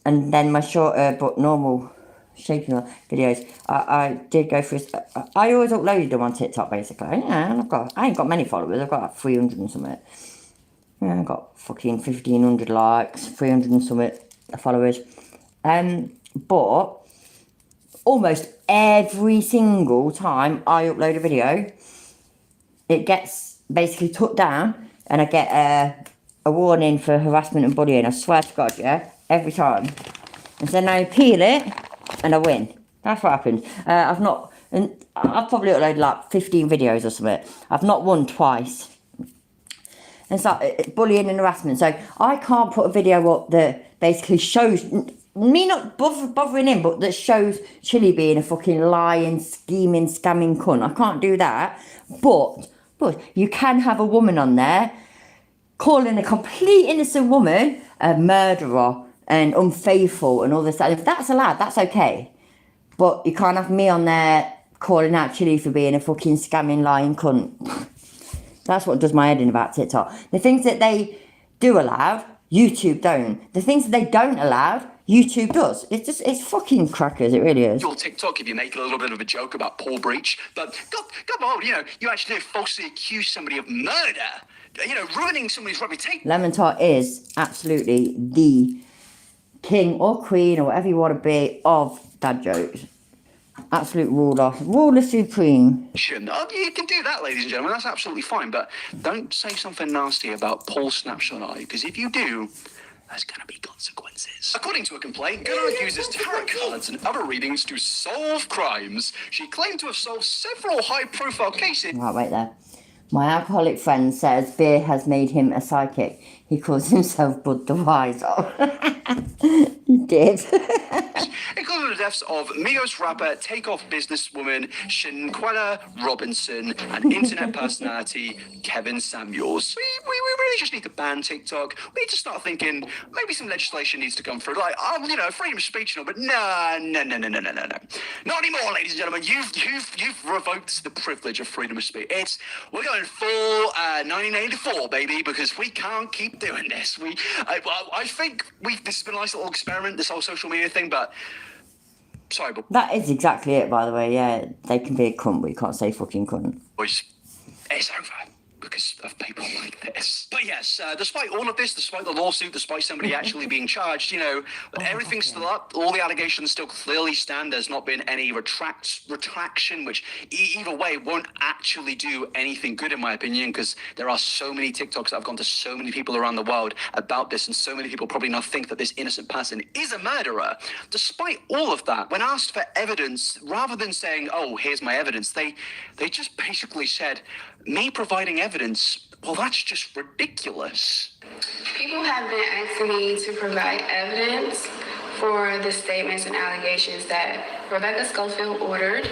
and then my shorter but normal shaping videos, I did go through... I always uploaded them on TikTok, basically. Yeah, and I ain't got many followers. I've got like 300 and something. Yeah, I've got fucking 1,500 likes, 300 and something followers. But almost every single time I upload a video, it gets basically took down, and I get a warning for harassment and bullying. I swear to God, yeah, every time. And so now I appeal it, and I win. That's what happens. I've probably uploaded like 15 videos or something. I've not won twice. And it's like bullying and harassment. So I can't put a video up that basically shows me not bothering him, but that shows Chili being a fucking lying, scheming, scamming cunt. I can't do that. But you can have a woman on there calling a complete innocent woman a murderer and unfaithful and all this. If that's allowed, that's okay. But you can't have me on there calling out Chili for being a fucking scamming, lying cunt. That's what does my head in about TikTok. The things that they do allow, YouTube don't. The things that they don't allow, YouTube does. It's fucking crackers, it really is. Your TikTok, if you make a little bit of a joke about Paul Breach, but come on, you actually falsely accuse somebody of murder, ruining somebody's reputation. Lemon Tart is absolutely the king or queen or whatever you want to be of dad jokes. Absolute ruler supreme. You can do that, ladies and gentlemen, that's absolutely fine, but don't say something nasty about Paul's snapshot eye, because if you do, there's going to be consequences. According to a complaint, Goulart uses tarot cards and other readings to solve crimes. She claimed to have solved several high-profile cases. Right, wait there. My alcoholic friend says beer has made him a psychic. He calls himself Bud the Wise. He did. Including the deaths of Migos rapper, takeoff businesswoman Shanquella Robinson and internet personality Kevin Samuels. We really just need to ban TikTok. We need to start thinking maybe some legislation needs to come through. Like, freedom of speech and all, but no. Not anymore, ladies and gentlemen. You've revoked the privilege of freedom of speech. We're going full 1984, baby, because we can't keep doing this. I think this has been a nice little experiment, this whole social media thing, but sorry, but that is exactly it, by the way. Yeah, they can be a cunt, but you can't say fucking cunt. Boys, it's over because of people like this. But yes, despite all of this, despite the lawsuit, despite somebody actually being charged, everything's still up. All the allegations still clearly stand. There's not been any retraction, which either way won't actually do anything good, in my opinion, because there are so many TikToks that have gone to so many people around the world about this, and so many people probably now think that this innocent person is a murderer. Despite all of that, when asked for evidence, rather than saying, oh, here's my evidence, they just basically said, me providing evidence, well, that's just ridiculous. People have been asking me to provide evidence for the statements and allegations that Rebecca Schofield ordered,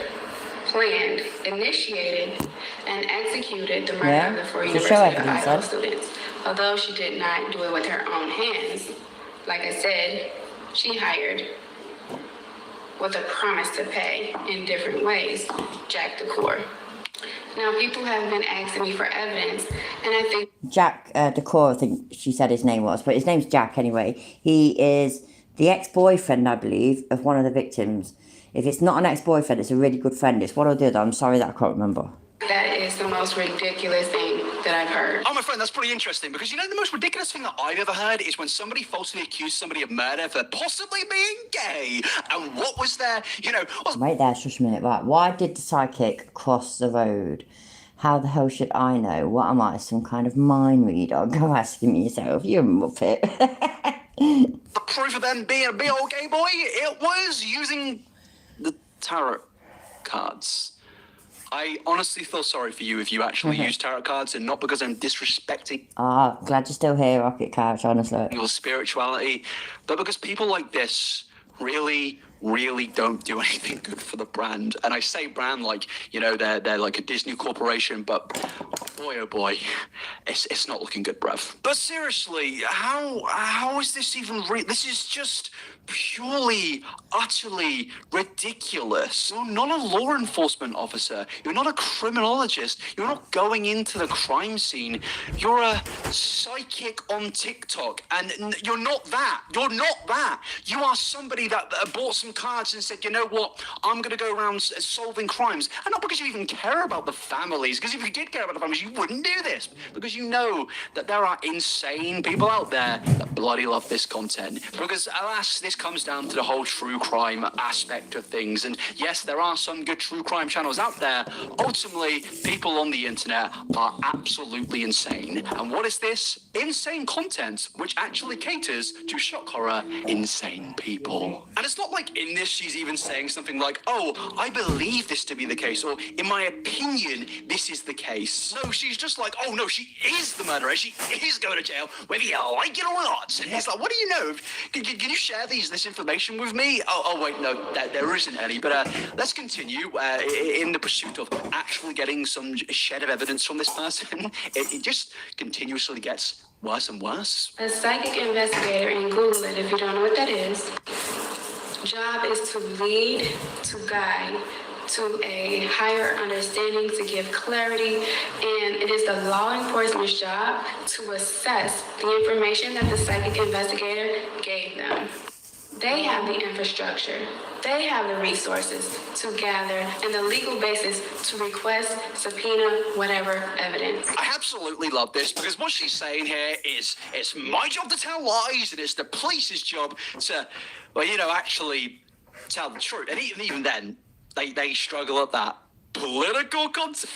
planned, initiated, and executed the murder of the four University of Iowa students. Although she did not do it with her own hands, like I said, she hired, with a promise to pay in different ways, Jack the Core. Now, people have been asking me for evidence, and I think Jack Decor, I think she said his name was, but his name's Jack anyway. He is the ex-boyfriend, I believe, of one of the victims. If it's not an ex-boyfriend, it's a really good friend. It's what I did. I'm sorry that I can't remember. that is the most ridiculous thing that I've heard. Oh, my friend, that's pretty interesting because you know the most ridiculous thing that I've ever heard is when somebody falsely accused somebody of murder for possibly being gay. And what was there, you know? Wait there, shush a minute. Right, why did the psychic cross the road? How the hell should I know? What am I, some kind of mind reader? Go asking yourself, you muppet. The proof of them being a big old gay boy, it was using the tarot cards. I honestly feel sorry for you if you actually use tarot cards, and not because I'm disrespecting Glad you're still here, Rocket Couch, honestly. your spirituality, but because people like this really don't do anything good for the brand. And I say brand like, you know, they're like a Disney corporation, but boy oh boy, it's not looking good, bruv. But seriously, how is this even this is just purely, utterly ridiculous. You're not a law enforcement officer. You're not a criminologist. You're not going into the crime scene. You're a psychic on TikTok, and you're not that. You're not that. You are somebody that bought some cards and said, you know what, I'm going to go around solving crimes. And not because you even care about the families, because if you did care about the families, you wouldn't do this. Because you know that there are insane people out there that bloody love this content. Because alas, this comes down to the whole true crime aspect of things. And yes, there are some good true crime channels out there. Ultimately, people on the internet are absolutely insane. And what is this? Insane content, which actually caters to shock horror insane people. And it's not like in this she's even saying something like, oh, I believe this to be the case, or in my opinion, this is the case. No, she's just like, oh no, she is the murderer. She is going to jail, whether you like it or not. And it's like, what do you know? Can you share this information with me? Oh wait, no, there isn't any. But let's continue in the pursuit of actually getting some shed of evidence from this person. It just continuously gets worse and worse. A psychic investigator, and Google it if you don't know what that is. Job is to lead, to guide, to a higher understanding, to give clarity, and it is the law enforcement's job to assess the information that the psychic investigator gave them. They have the infrastructure, they have the resources to gather and the legal basis to request, subpoena, whatever evidence. I absolutely love this because what she's saying here is it's my job to tell lies and it's the police's job to, well, you know, actually tell the truth. And even then, they struggle at that political concept.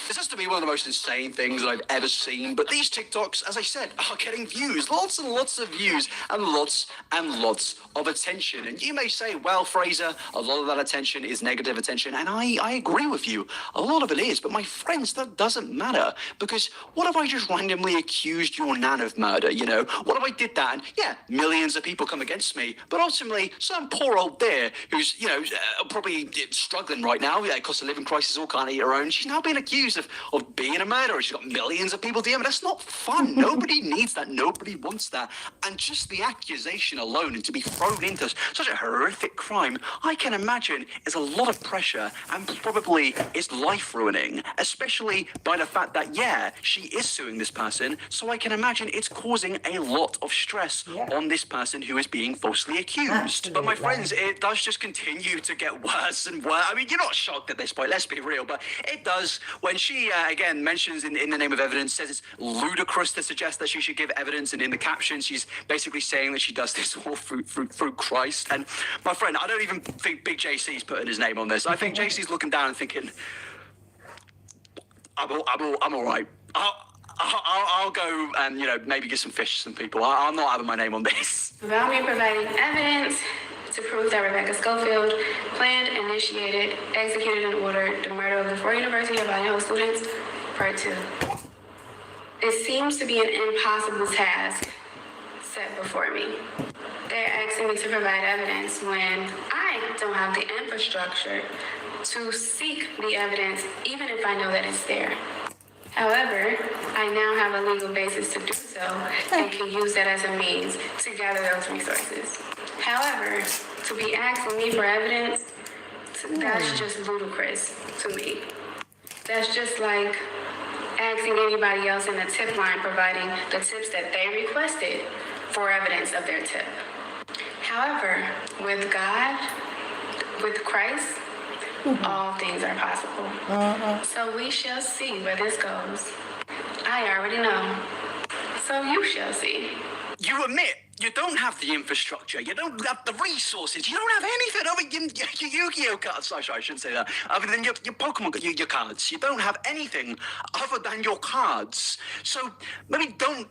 This has to be one of the most insane things that I've ever seen, but these TikToks, as I said, are getting views, lots and lots of views, and lots of attention. And you may say, well, Fraser, a lot of that attention is negative attention, and I agree with you. A lot of it is, but my friends, that doesn't matter, because what if I just randomly accused your nan of murder, you know? What if I did that, and yeah, millions of people come against me, but ultimately, some poor old dear who's, you know, probably struggling right now, cost of living crisis, all can't eat her own, she's now being accused of being a murderer. She's got millions of people DMing. That's not fun. Nobody needs that. Nobody wants that. And just the accusation alone and to be thrown into such a horrific crime, I can imagine is a lot of pressure and probably is life-ruining, especially by the fact that, yeah, she is suing this person, so I can imagine it's causing a lot of stress on this person who is being falsely accused. Absolutely. But my friends, it does just continue to get worse and worse. I mean, you're not shocked at this point, let's be real, but it does when she, again, mentions in the name of evidence, says it's ludicrous to suggest that she should give evidence, and in the caption, she's basically saying that she does this all through Christ. And my friend, I don't even think Big JC's putting his name on this. I think JC's looking down and thinking, I'm all right. I'll go and, you know, maybe get some fish to some people. I'm not having my name on this. About me providing evidence to prove that Rebecca Schofield planned, initiated, executed, and ordered the murder of the 4 University of Idaho students, Part 2. It seems to be an impossible task set before me. They're asking me to provide evidence when I don't have the infrastructure to seek the evidence, even if I know that it's there. However, I now have a legal basis to do so and can use that as a means to gather those resources. However, to be asking me for evidence, that's just ludicrous to me. That's just like asking anybody else in the tip line providing the tips that they requested for evidence of their tip. However, with God, with Christ, all things are possible. So we shall see where this goes. I already know. So you shall see. You admit you don't have the infrastructure, you don't have the resources, you don't have anything. I mean, your Yu-Gi-Oh cards, sorry, I shouldn't say that. Other than your Pokemon, your cards. You don't have anything other than your cards. So maybe don't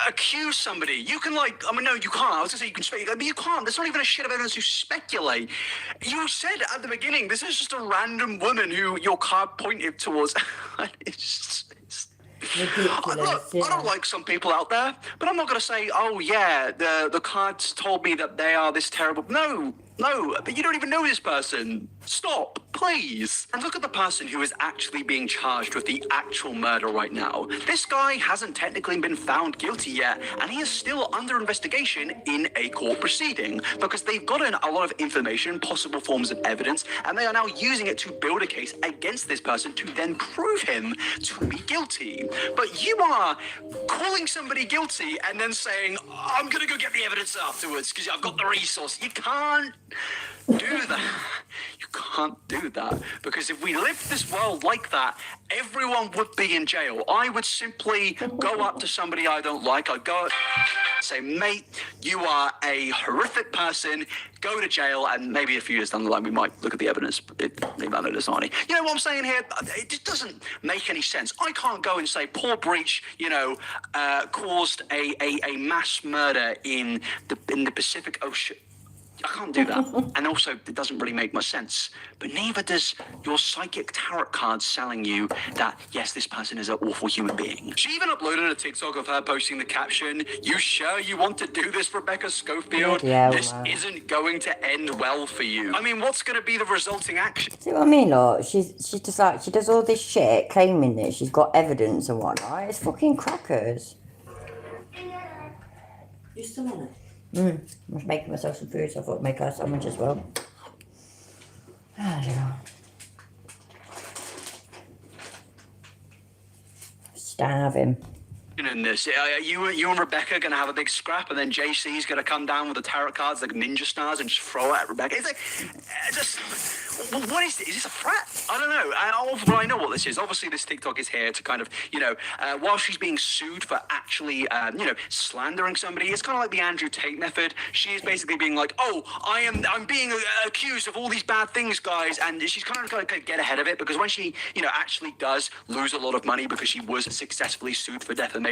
accuse somebody. You can no, you can't. I was gonna say you can speculate, but you can't. There's not even a shit of evidence to speculate. You said at the beginning, this is just a random woman who your card pointed towards. It's Ridiculous. Look, I don't like some people out there, but I'm not going to say, oh yeah, the cards told me that they are this terrible. No, but you don't even know this person. Stop, please. And look at the person who is actually being charged with the actual murder right now. This guy hasn't technically been found guilty yet, and he is still under investigation in a court proceeding because they've gotten a lot of information, possible forms of evidence, and they are now using it to build a case against this person to then prove him to be guilty. But you are calling somebody guilty and then saying, I'm going to go get the evidence afterwards because I've got the resource. You can't do that. You can't do that because if we lived this world like that, everyone would be in jail. I would simply go up to somebody I don't like. I'd go say, mate, you are a horrific person. Go to jail, and maybe a few years down the line we might look at the evidence. Maybe I know this, Arnie. You know what I'm saying here? It just doesn't make any sense. I can't go and say Paul Breach, caused a mass murder in the Pacific Ocean. I can't do that. And also, it doesn't really make much sense. But neither does your psychic tarot card selling you that, yes, this person is an awful human being. She even uploaded a TikTok of her posting the caption, "You sure you want to do this, Rebecca Schofield? Yeah, this well. isn't going to end well for you." I mean, what's going to be the resulting action? See what I mean, look? She's just like, she does all this shit claiming that she's got evidence and whatnot. It's fucking crackers. You still on it? I was making myself some food, so I thought I'd make her a sandwich as well. I don't know. Starve him. In this, you and Rebecca are going to have a big scrap, and then JC's going to come down with the tarot cards like ninja stars and just throw it at Rebecca. It's like, what is this? Is this a threat? I don't know. I know what this is. Obviously, this TikTok is here to kind of, while she's being sued for actually, slandering somebody, it's kind of like the Andrew Tate method. She is basically being like, oh, I'm being accused of all these bad things, guys, and she's kind of going to get ahead of it because when she, actually does lose a lot of money because she was successfully sued for defamation,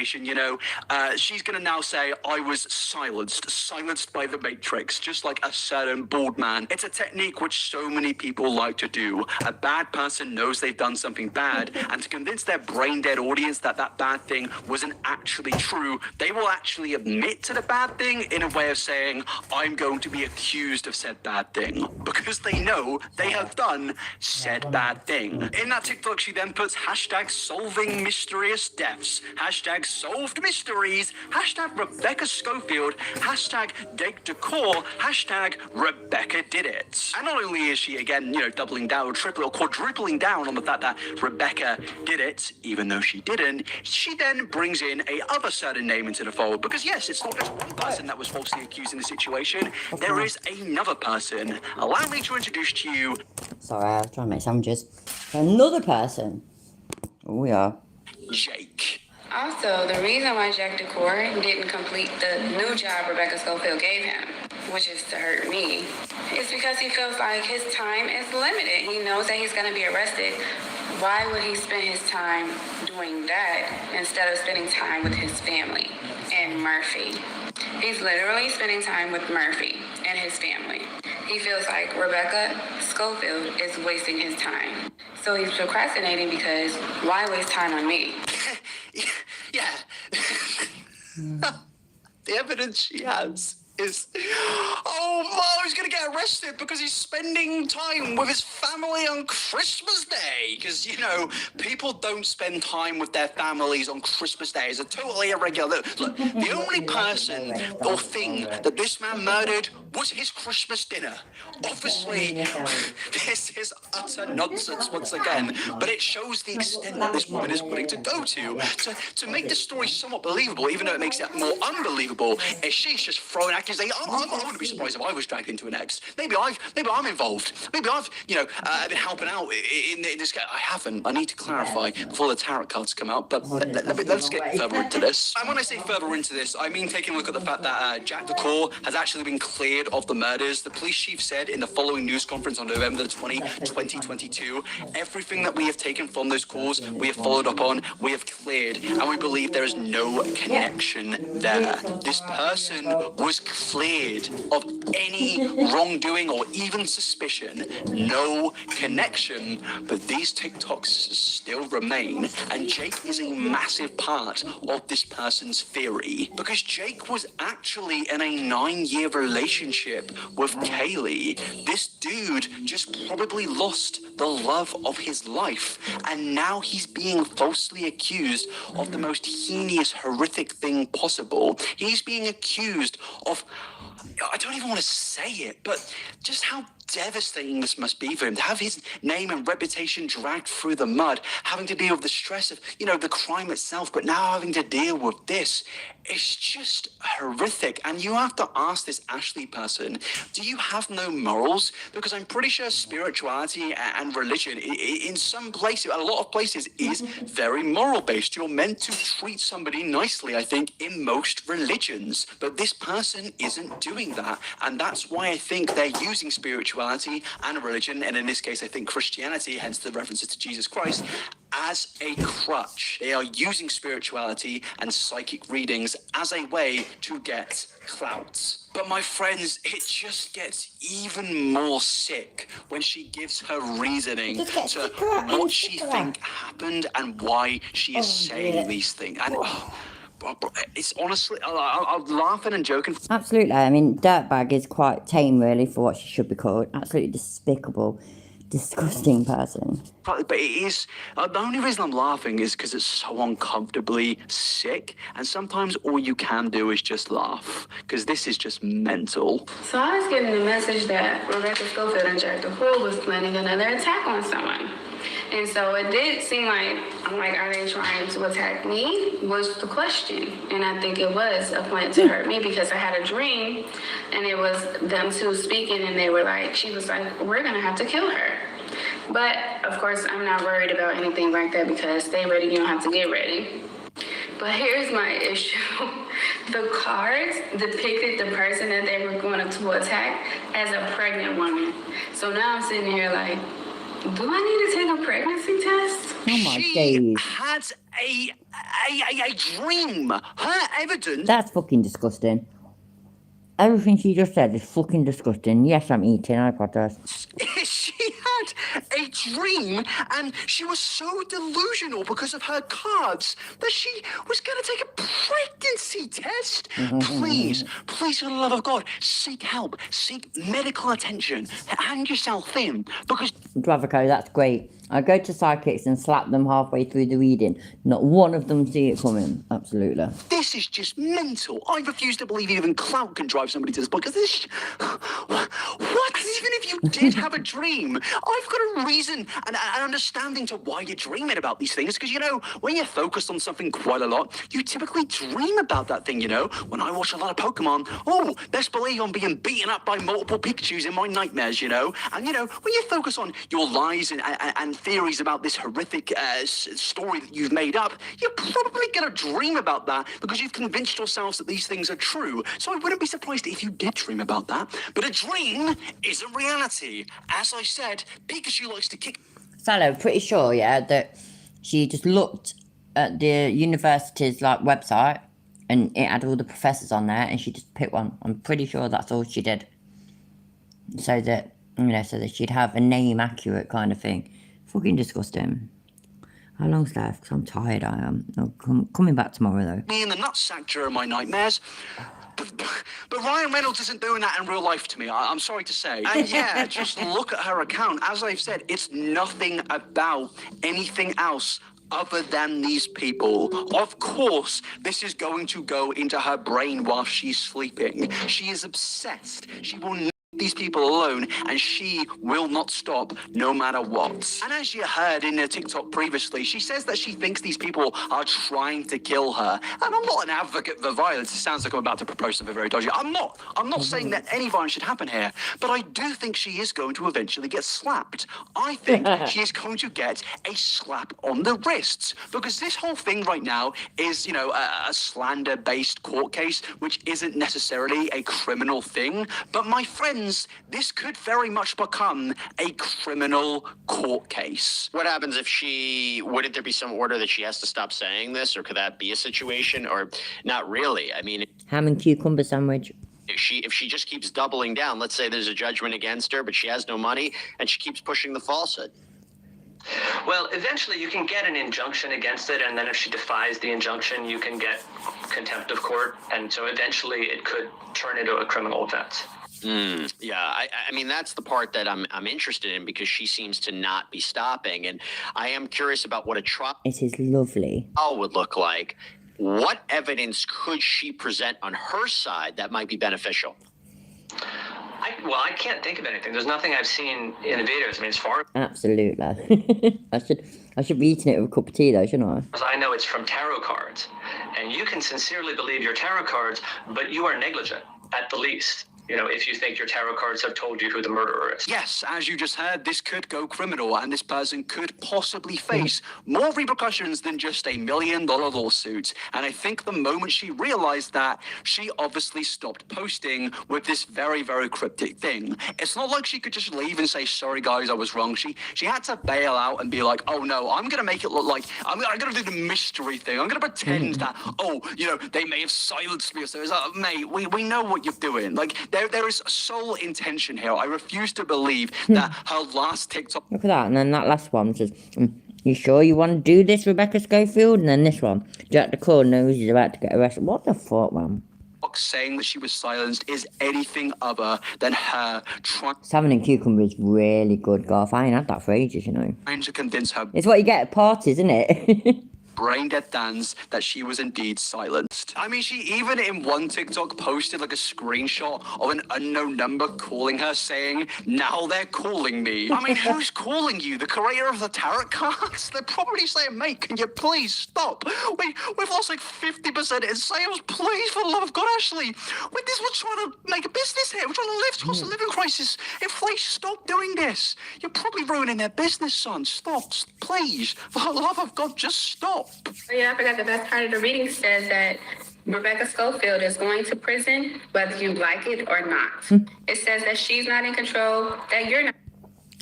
she's going to now say, I was silenced by the Matrix, just like a certain bald man. It's a technique which so many people like to do. A bad person knows they've done something bad, and to convince their brain-dead audience that that bad thing wasn't actually true, they will actually admit to the bad thing in a way of saying, I'm going to be accused of said bad thing, because they know they have done said bad thing. In that TikTok, she then puts hashtag solving mysterious deaths, hashtag solved mysteries, hashtag Rebecca Schofield, hashtag Deg Decor, hashtag Rebecca did it. And not only is she again, doubling down or tripling or quadrupling down on the fact that Rebecca did it, even though she didn't, she then brings in a other certain name into the fold because yes, it's not just one person that was falsely accused in the situation. There is another person. Allow me to introduce to you. Sorry, I was trying to make sandwiches. Another person. We are. Jake. Also, the reason why Jack Decor didn't complete the new job Rebecca Schofield gave him, which is to hurt me, is because he feels like his time is limited. He knows that he's going to be arrested. Why would he spend his time doing that instead of spending time with his family and Murphy? He's literally spending time with Murphy and his family. He feels like Rebecca Schofield is wasting his time. So he's procrastinating because why waste time on me? Yeah. The evidence she has is, he's going to get arrested because he's spending time with his family on Christmas Day. Because, people don't spend time with their families on Christmas Day. It's a totally irregular. Look, the only person or thing that this man murdered was his Christmas dinner. Obviously, this is utter nonsense once again, but it shows the extent that this woman is willing to go to make the story somewhat believable, even though it makes it more unbelievable. Is she's just throwing accusations. I wouldn't be surprised if I was dragged into an ex. Maybe I'm involved. Maybe I've been helping out in this case. I haven't. I need to clarify before the tarot cards come out. But let's get further into this. And when I say further into this, I mean taking a look at the fact that Jack the Claw has actually been cleared of the murders. The police chief said in the following news conference on November 20, 2022, everything that we have taken from those calls, we have followed up on, we have cleared, and we believe there is no connection there. This person was cleared of any wrongdoing or even suspicion. No connection, but these TikToks still remain, and Jake is a massive part of this person's theory, because Jake was actually in a 9-year relationship with Kaylee. This dude just probably lost the love of his life, and now he's being falsely accused of the most heinous, horrific thing possible. He's being accused of, I don't even want to say it, but just how devastating this must be for him, to have his name and reputation dragged through the mud, having to deal with the stress of, the crime itself, but now having to deal with this. It's just horrific. And you have to ask this Ashley person, do you have no morals? Because I'm pretty sure spirituality and religion in some places, a lot of places, is very moral based. You're meant to treat somebody nicely, I think, in most religions. But this person isn't doing that. And that's why I think they're using spirituality and religion, and in this case, I think Christianity, hence the references to Jesus Christ, as a crutch. They are using spirituality and psychic readings as a way to get clout. But my friends, it just gets even more sick when she gives her reasoning to what she think happened and why she is saying these things. And it's honestly, I'm laughing and joking. Absolutely. I mean, dirtbag is quite tame, really, for what she should be called. Absolutely despicable, disgusting person. But it is, the only reason I'm laughing is because it's so uncomfortably sick, and sometimes all you can do is just laugh, because this is just mental. So I was getting the message that Rebecca Schofield and Jack the Claw was planning another attack on someone. And so it did seem like, I'm like, are they trying to attack me? Was the question. And I think it was a plan to hurt me, because I had a dream and it was them two speaking, and they were like, she was like, we're going to have to kill her. But of course, I'm not worried about anything like that, because stay ready, you don't have to get ready. But here's my issue. The cards depicted the person that they were going to attack as a pregnant woman. So now I'm sitting here like, do I need to take a pregnancy test? Oh my She days. had a dream. Her evidence. That's fucking disgusting. Everything she just said is fucking disgusting. Yes, I'm eating. I got this. She had a dream, and she was so delusional because of her cards that she was going to take a pregnancy test. Please, for the love of God, seek help, seek medical attention, hand yourself in, because Bravo, that's great. I go to psychics and slap them halfway through the reading. Not one of them see it coming. Absolutely. this is just mental. I refuse to believe even clout can drive somebody to this point, because this... What? And even if you did have a dream, I've got a reason and an understanding to why you're dreaming about these things, because, when you're focused on something quite a lot, you typically dream about that thing, When I watch a lot of Pokemon, best believe I'm being beaten up by multiple Pikachus in my nightmares, And, when you focus on your lies and theories about this horrific story that you've made up, you're probably going to dream about that because you've convinced yourselves that these things are true. So I wouldn't be surprised if you did dream about that. But a dream isn't reality. As I said, Pikachu likes to kick... Sally, I'm pretty sure, that she just looked at the university's website and it had all the professors on there and she just picked one. I'm pretty sure that's all she did. So that, so that she'd have a name accurate kind of thing. Fucking disgusting. How long's left? Because I'm tired, I am. Coming back tomorrow, though. Me in the nutsack during my nightmares. But Ryan Reynolds isn't doing that in real life to me, I'm sorry to say. And just look at her account. As I've said, it's nothing about anything else other than these people. Of course, this is going to go into her brain while she's sleeping. She is obsessed. She will leave these people alone, and she will not stop no matter what. And as you heard in a TikTok previously, she says that she thinks these people are trying to kill her. And I'm not an advocate for violence. It sounds like I'm about to propose something very dodgy. I'm not saying that any violence should happen here, but I do think she is going to eventually get slapped. I think she is going to get a slap on the wrists, because this whole thing right now is, a slander-based court case, which isn't necessarily a criminal thing. But my friends, this could very much become a criminal court case. What happens if wouldn't there be some order that she has to stop saying this, or could that be a situation, or not really? I mean, Ham and cucumber sandwich. if she just keeps doubling down, let's say there's a judgment against her, but she has no money and she keeps pushing the falsehood. Well, eventually you can get an injunction against it, and then if she defies the injunction, you can get contempt of court, and so eventually it could turn into a criminal offense. Yeah, I mean, that's the part that I'm interested in, because she seems to not be stopping, and I am curious about what a trial It is lovely. would look like. What evidence could she present on her side that might be beneficial? I can't think of anything. There's nothing I've seen in the videos. I mean, as far Absolutely. I should be eating it with a cup of tea though, shouldn't I? as I know, it's from tarot cards. And you can sincerely believe your tarot cards, but you are negligent at the least. If you think your tarot cards have told you who the murderer is. Yes, as you just heard, this could go criminal, and this person could possibly face more repercussions than just $1 million lawsuit. And I think the moment she realized that, she obviously stopped posting with this very, very cryptic thing. It's not like she could just leave and say, sorry guys, I was wrong. She had to bail out and be like, oh no, I'm going to make it look like, I'm going to do the mystery thing. I'm going to pretend that, they may have silenced me. So it's like, mate, we know what you're doing. Like, there is sole intention here. I refuse to believe that her last TikTok... Look at that, and then that last one says, you sure you want to do this, Rebecca Schofield? And then this one, Jack the Claw knows he's about to get arrested. What the fuck, man? saying that she was silenced is anything other than her Salmon and cucumber is really good, Garth. I ain't had that for ages, trying to convince her It's what you get at parties, isn't it? brain-dead Dans that she was indeed silenced. I mean, she even in one TikTok posted like a screenshot of an unknown number calling her, saying, now they're calling me. I mean, who's calling you? The creator of the tarot cards? They're probably saying, mate, can you please stop? We've lost like 50% in sales. Please, for the love of God, Ashley. We're trying to make a business here. We're trying to live towards the living crisis. Inflation, stop doing this. You're probably ruining their business, son. Stop, please. For the love of God, just stop. Oh, yeah, I forgot the best part of the reading says that Rebecca Schofield is going to prison whether you like it or not. It says that she's not in control, that you're not.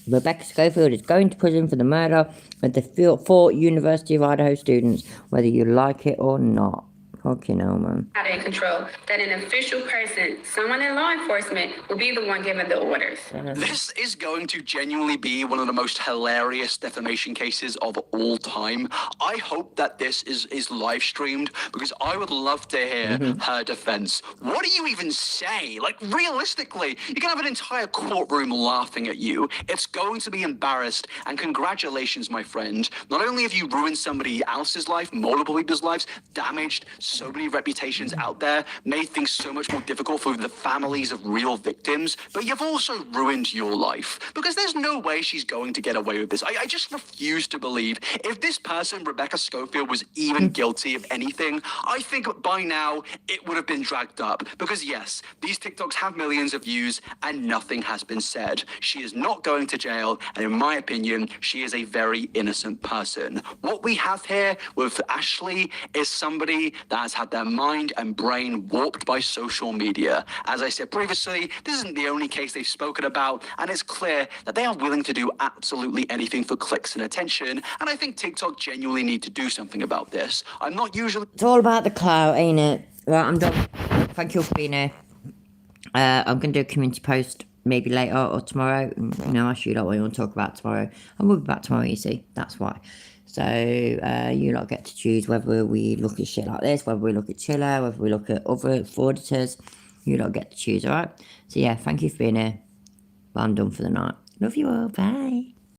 Rebecca Schofield is going to prison for the murder of the 4 University of Idaho students, whether you like it or not. Fucking hell, man. Not in control, that an official person, someone in law enforcement, will be the one giving the orders. This is going to genuinely be one of the most hilarious defamation cases of all time. I hope that this is live streamed, because I would love to hear her defense. What do you even say? Like, realistically, you can have an entire courtroom laughing at you. It's going to be embarrassed, and congratulations, my friend. Not only have you ruined somebody else's life, multiple people's lives, damaged so many reputations out there, made things so much more difficult for the families of real victims, but you've also ruined your life, because there's no way she's going to get away with this. I just refuse to believe if this person, Rebecca Schofield, was even guilty of anything, I think by now it would have been dragged up, because yes, these TikToks have millions of views and nothing has been said. She is not going to jail, and in my opinion, she is a very innocent person. What we have here with Ashley is somebody that has had their mind and brain warped by social media. As I said previously, this isn't the only case they've spoken about, and it's clear that they are willing to do absolutely anything for clicks and attention, and I think TikTok genuinely need to do something about this. I'm not usually... It's all about the clout, ain't it? Right, I'm done. Thank you for being here. I'm going to do a community post maybe later or tomorrow. Ask you what you want to talk about tomorrow. I will be back tomorrow, you see. That's why. So, you lot get to choose whether we look at shit like this, whether we look at Chiller, whether we look at other frauditors. You lot get to choose, alright? So, yeah, thank you for being here. But I'm done for the night. Love you all. Bye.